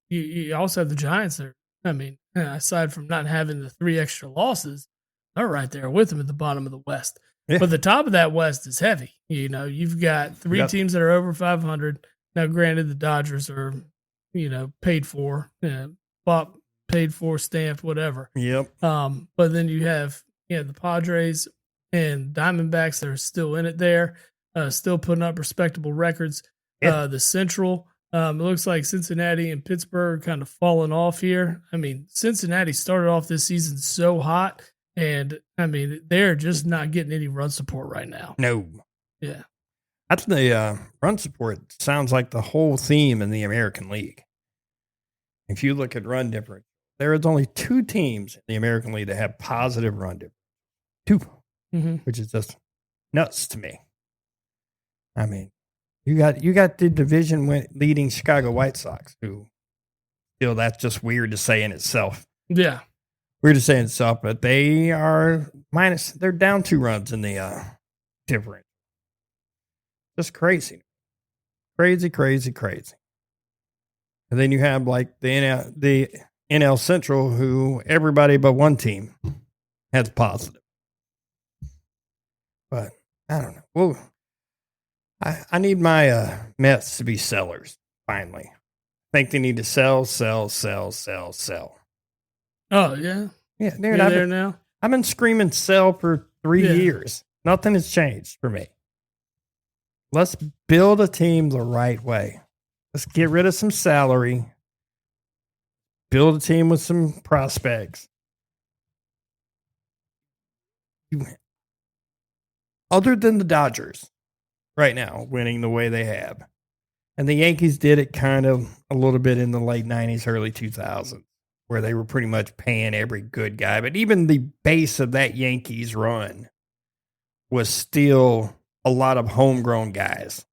you also have the Giants there. I mean, aside from not having the 3 extra losses, they're right there with them at the bottom of the West. Yeah. But the top of that West is heavy. You've got 3 teams that are over 500. Now, granted, the Dodgers are, paid for, Bob paid for, stamped, whatever. Yep. But then you have, the Padres and Diamondbacks that are still in it there, still putting up respectable records. Yeah. The Central, it looks like Cincinnati and Pittsburgh kind of falling off here. I mean, Cincinnati started off this season so hot, and I mean, they're just not getting any run support right now. No. Yeah. That's the run support sounds like the whole theme in the American League. If you look at run difference, there is only 2 teams in the American League that have positive run difference. 2, which is just nuts to me. I mean, you got the division leading Chicago White Sox, who that's just weird to say in itself. Yeah. Weird to say in itself, but they are they're down 2 runs in the difference. Just crazy. Crazy. And then you have like the NL Central, who everybody but one team That's positive. But I don't know. Well, I need my Mets to be sellers, finally. I think they need to sell. Oh, yeah? Yeah, dude, You're there now? I've been screaming sell for 3 years. Nothing has changed for me. Let's build a team the right way. Let's get rid of some salary. Build a team with some prospects. Other than the Dodgers right now winning the way they have. And the Yankees did it kind of a little bit in the late 90s, early 2000s, where they were pretty much paying every good guy. But even the base of that Yankees run was still a lot of homegrown guys.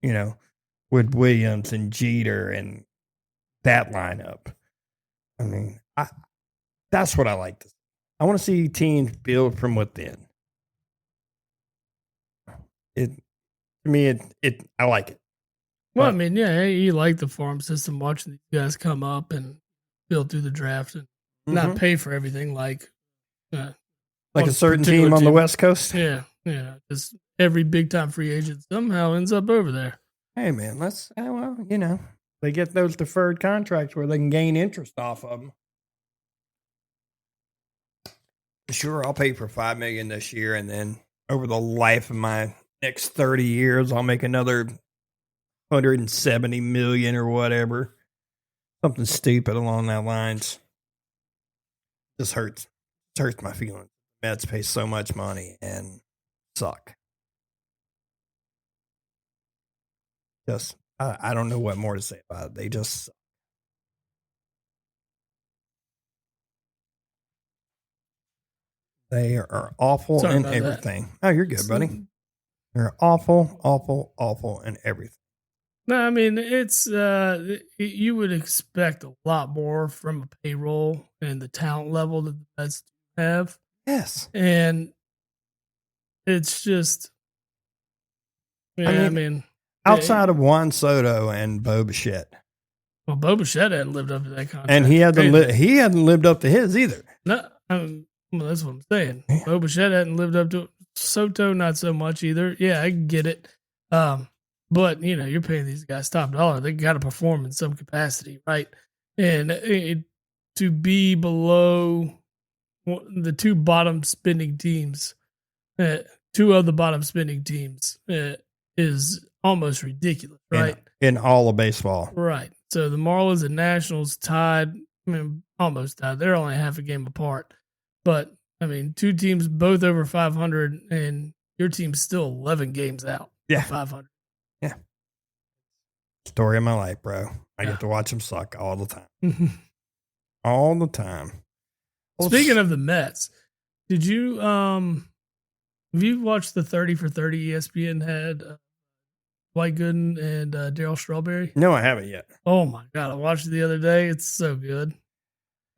You know, with Williams and Jeter and that lineup. I mean, that's what I like to see. I want to see teams build from within. To me, I like it. Well, I mean, yeah, you like the farm system, watching these guys come up and build through the draft and not pay for everything like a certain team on the West Coast. Yeah, just every big time free agent somehow ends up over there. Hey, man, they get those deferred contracts where they can gain interest off of them. Sure, I'll pay for $5 million this year, and then over the life of my next 30 years, I'll make another $170 million or whatever. Something stupid along that lines. Just hurts. It hurts my feelings. Mets pay so much money and suck. Just, I don't know what more to say about it. They just suck. They are awful in everything. That. Oh, you're good, buddy. They're awful in everything. No, I mean, it's you would expect a lot more from a payroll and the talent level that the Mets have. Yes. And it's just, I mean outside of Juan Soto and Bo Bichette. Well, Bo Bichette hadn't lived up to that contract. And he hadn't lived up to his either. No, well, that's what I'm saying. Yeah. Bo Bichette hadn't lived up to it. Soto, not so much either. Yeah, I get it. But, you're paying these guys top dollar. They got to perform in some capacity, right? And to be below the two bottom spending teams, two of the bottom spending teams is almost ridiculous, right? In all of baseball. Right. So the Marlins and Nationals tied, almost tied. They're only half a game apart. But, two teams both over 500, and your team's still 11 games out. Yeah. 500. Yeah. Story of my life, bro. I get to watch them suck all the time. All the time. Speaking of the Mets, did you have you watched the 30 for 30 ESPN had Dwight Gooden and Darryl Strawberry? No, I haven't yet. Oh my God. I watched it the other day. It's so good.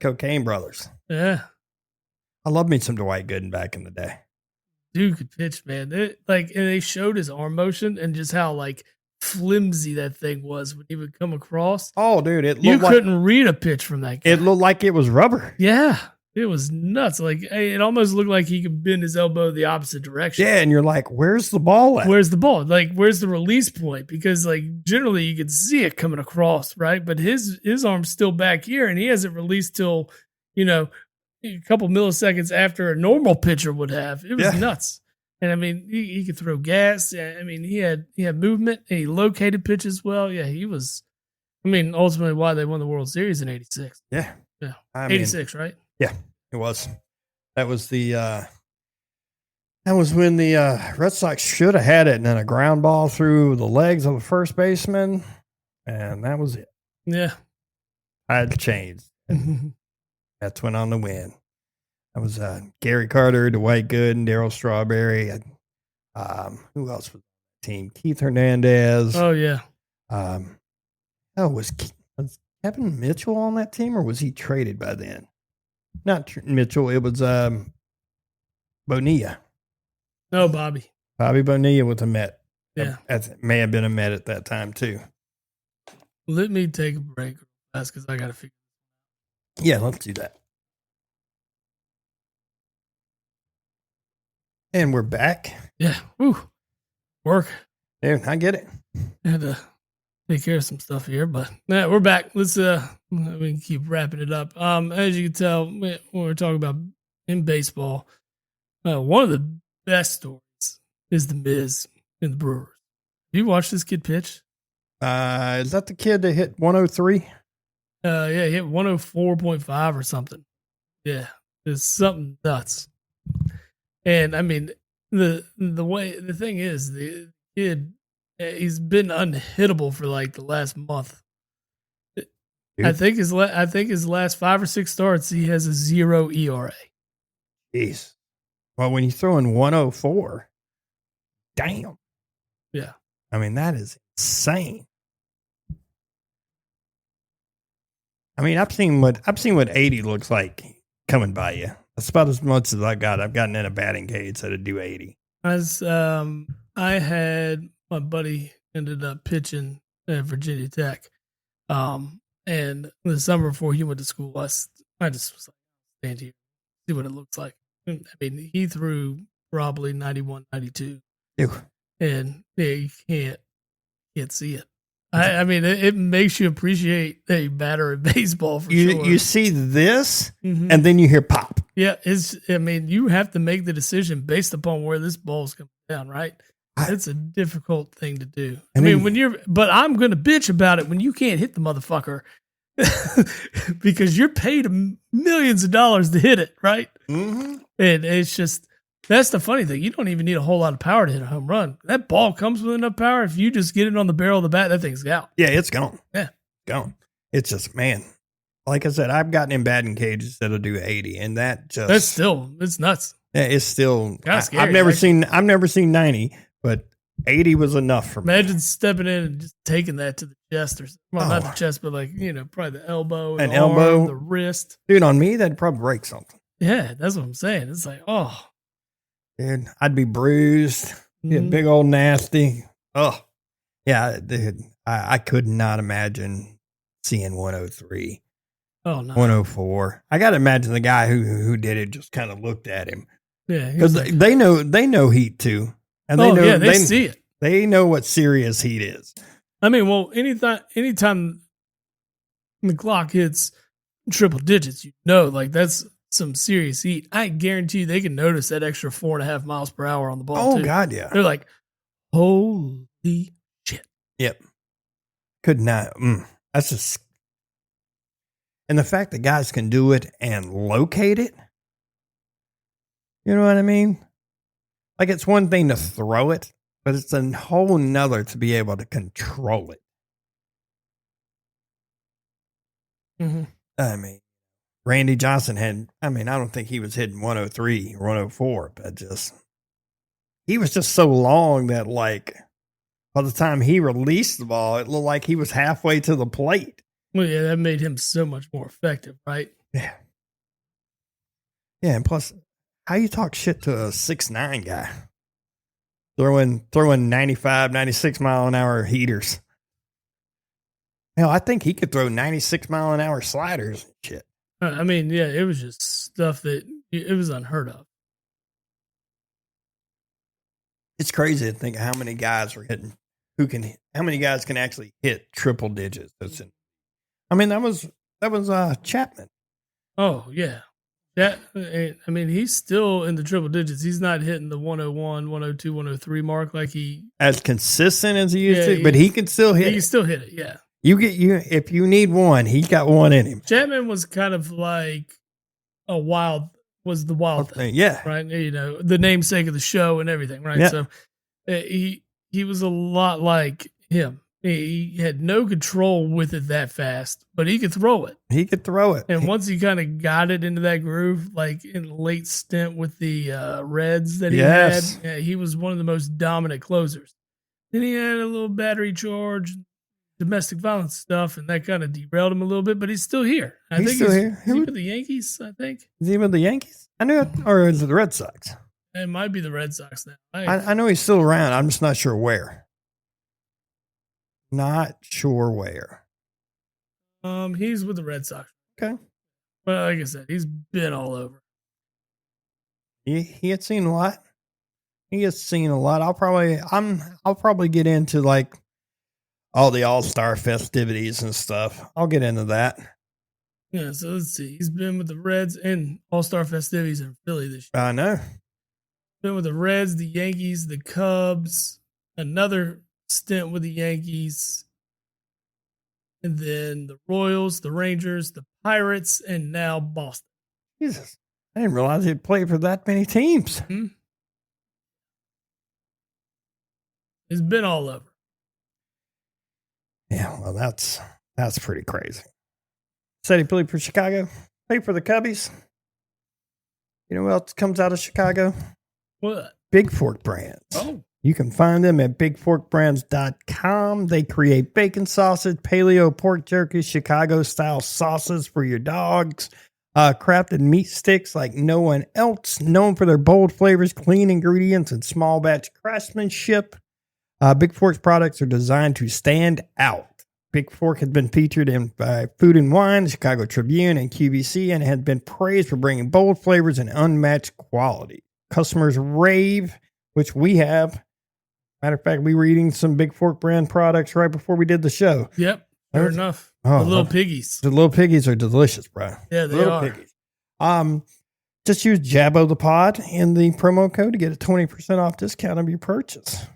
Cocaine Brothers. Yeah. I love me some Dwight Gooden back in the day. Dude could pitch, man. And they showed his arm motion and just how flimsy that thing was when he would come across. Oh, dude, you couldn't read a pitch from that guy. It looked like it was rubber. Yeah, it was nuts. It almost looked like he could bend his elbow the opposite direction. Yeah, and you're like, where's the ball at? Where's the ball? Where's the release point? Because generally you could see it coming across, right? But his arm's still back here, and he hasn't released till a couple milliseconds after a normal pitcher would have. It was nuts. And he could throw gas. He had movement, and he located pitches well. Yeah, he was. Ultimately, why they won the World Series in '86. Yeah, 86, right? Yeah, it was. That was the. That was when the Red Sox should have had it, and then a ground ball through the legs of the first baseman, and that was it. Yeah, I had to change. That's went on to win. That was Gary Carter, Dwight Gooden, Darryl Strawberry. Who else was on the team? Keith Hernandez. Oh, yeah. Was Kevin Mitchell on that team, or was he traded by then? Not Mitchell. It was Bonilla. No, Bobby. Bobby Bonilla with a Met. Yeah. That may have been a Met at that time, too. Let me take a break because I got to figure. Yeah, let's do that. And we're back. Yeah. Woo. Work. Dude, I get it. I had to take care of some stuff here, but yeah, we're back. Let's we can keep wrapping it up. As you can tell, when we're talking about in baseball, one of the best stories is the Miz and the Brewers. Have you watched this kid pitch? Is that the kid that hit 103? Yeah, he hit 104.5 or something. Yeah, it's something nuts. And I mean, the thing is, the kid, he's been unhittable for like the last month. Dude. I think his last 5 or 6 starts, he has a 0 ERA. Jeez. Well, when you throw in 104, damn. Yeah. I mean, that is insane. I mean, I've seen what 80 looks like coming by you. That's about as much as I got. I've gotten in a batting cage that'd do 80. As I had my buddy ended up pitching at Virginia Tech, and the summer before he went to school, I just was like, stand here, see what it looks like. I mean, he threw probably 91, 92. Ew. And yeah, you can't see it. I mean, it makes you appreciate a batter in baseball for sure. You see this, and then you hear pop. Yeah, I mean, you have to make the decision based upon where this ball's coming down, right? It's a difficult thing to do. I mean, but I'm going to bitch about it when you can't hit the motherfucker because you're paid millions of dollars to hit it, right? Mm-hmm. And it's just, that's the funny thing. You don't even need a whole lot of power to hit a home run. That ball comes with enough power. If you just get it on the barrel of the bat, that thing's out. Yeah, it's gone. Yeah. Gone. It's just, man, like I said, I've gotten in batting cages that'll do 80, and it's nuts. Yeah, it's still, scary, I've never seen 90, but 80 was enough for me. Imagine stepping in and just taking that to the chest not the chest, but like, probably the elbow, an elbow, arm, the wrist. Dude, on me, that'd probably break something. Yeah, that's what I'm saying. It's like, oh. Dude, I'd be bruised. Yeah, big old nasty. Oh, yeah, dude. I could not imagine seeing 103. Oh no, 104. I got to imagine the guy who did it just kind of looked at him. Yeah, because they know heat too, and they see it. They know what serious heat is. I mean, well, anytime the clock hits triple digits, like that's some serious heat. I guarantee you they can notice that extra 4.5 miles per hour on the ball. Oh too. God, yeah. They're like, holy shit. Yep. Could not. That's just, and the fact that guys can do it and locate it. You know what I mean? Like, it's one thing to throw it, but it's a whole nother to be able to control it. Mm-hmm. I mean, Randy Johnson I don't think he was hitting 103 or 104, but he was just so long that, like, by the time he released the ball, it looked like he was halfway to the plate. Well, yeah, that made him so much more effective, right? Yeah. Yeah, and plus, how you talk shit to a 6'9" guy? Throwing 95, 96 mile an hour heaters. Hell, I think he could throw 96 mile an hour sliders and shit. I mean, yeah, it was just stuff that it was unheard of. It's crazy to think of how many guys are hitting how many guys can actually hit triple digits. I mean, that was Chapman. Oh yeah. I mean, he's still in the triple digits. He's not hitting the 101, 102, 103 mark like he as consistent as he used to, but he can still hit. He can still hit it, yeah. If you need one, he got one in him. Chapman was kind of like the wild thing, yeah, right. The namesake of the show and everything, right? Yeah. So he was a lot like him. He had no control with it that fast, but he could throw it. And once he kind of got it into that groove, like in late stint with the Reds that he had, he was one of the most dominant closers. Then he had a little battery charge, domestic violence stuff, and that kind of derailed him a little bit, but he's still here. He's still here. Is he with the Yankees, I think? Is he with the Yankees? I knew it, or is it the Red Sox? It might be the Red Sox now. I know he's still around. I'm just not sure where. Not sure where. He's with the Red Sox. Okay. Well, like I said, he's been all over. He had seen a lot. He gets seen a lot. I'll probably get into like all the All-Star festivities and stuff. I'll get into that. Yeah, so let's see. He's been with the Reds and All-Star festivities in Philly this year. I know. Been with the Reds, the Yankees, the Cubs, another stint with the Yankees, and then the Royals, the Rangers, the Pirates, and now Boston. Jesus. I didn't realize he'd played for that many teams. Mm-hmm. He's been all over. Yeah, well, that's pretty crazy. Said he played for Chicago. Played for the Cubbies. You know what else comes out of Chicago? What? Big Fork Brands. Oh. You can find them at bigforkbrands.com. They create bacon sausage, paleo pork jerky, Chicago-style sauces for your dogs, crafted meat sticks like no one else, known for their bold flavors, clean ingredients, and small batch craftsmanship. Big Fork's products are designed to stand out. Big Fork has been featured in Food and Wine, the Chicago Tribune, and QVC, and has been praised for bringing bold flavors and unmatched quality. Customers rave, which we have. Matter of fact, we were eating some Big Fork brand products right before we did the show. Yep, fair enough. Oh, the little piggies. The little piggies are delicious, bro. Yeah, they little are. Piggies. Just use Jabbo the Pod in the promo code to get a 20% off discount on your purchase.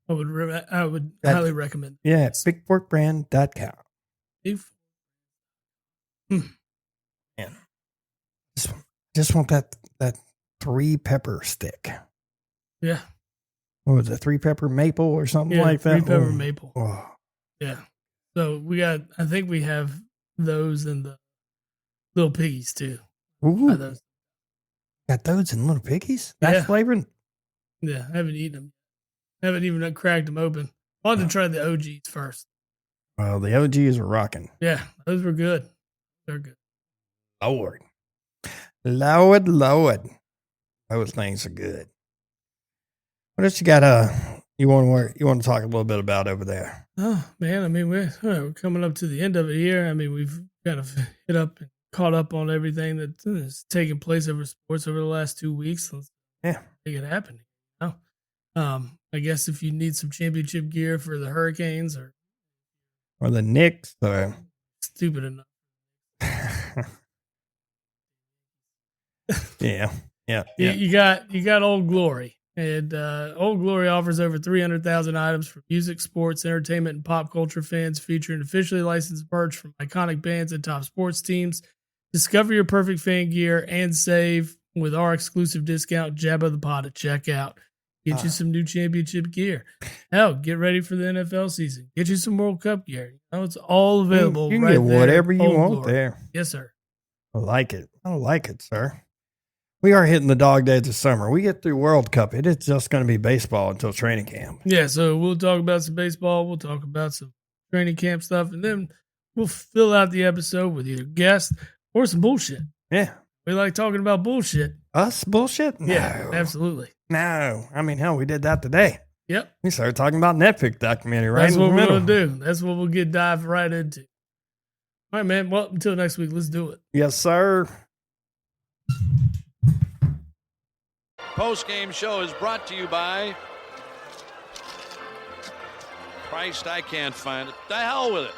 I would highly recommend. Yeah, it's bigforkbrand.com. Man, just want that 3-pepper stick. Yeah. What was it, 3-pepper maple or something like that? 3-pepper maple. Oh. Yeah. So I think we have those in the little piggies too. Ooh. Those. Got those in little piggies? That's flavored? Yeah, I haven't eaten them. Haven't even cracked them open. I wanted to try the OGs first. Well, the OGs were rocking. Yeah, those were good. They're good. Lord. Those things are good. What else you got? You want to talk a little bit about over there? Oh man, I mean we're coming up to the end of it here. I mean we've kind of hit up and caught up on everything that's taken place over sports over the last 2 weeks. Let's make it happen. You know? I guess if you need some championship gear for the Hurricanes or the Knicks, or stupid enough. Yeah. You got Old Glory. And Old Glory offers over 300,000 items for music, sports, entertainment, and pop culture fans, featuring officially licensed merch from iconic bands and top sports teams. Discover your perfect fan gear and save with our exclusive discount, Jabba the Pod, at checkout. Get you some new championship gear. Hell, get ready for the NFL season. Get you some World Cup gear. You know, it's all available. You can right get there, whatever you Old want Glory. there. Yes, sir. I like it, sir. We are hitting the dog days of summer. We get through World Cup. It is just going to be baseball until training camp. Yeah, so we'll talk about some baseball. We'll talk about some training camp stuff, and then we'll fill out the episode with either guests or some bullshit. Yeah. We like talking about bullshit. Us bullshit? No. Yeah, absolutely. No. I mean, hell, we did that today. Yep. We started talking about Netflix documentary right That's in the what we're middle. going to do. That's what we'll get dive right into. All right, man. Well, until next week, let's do it. Yes, sir. Post-game show is brought to you by Christ, I can't find it. The hell with it.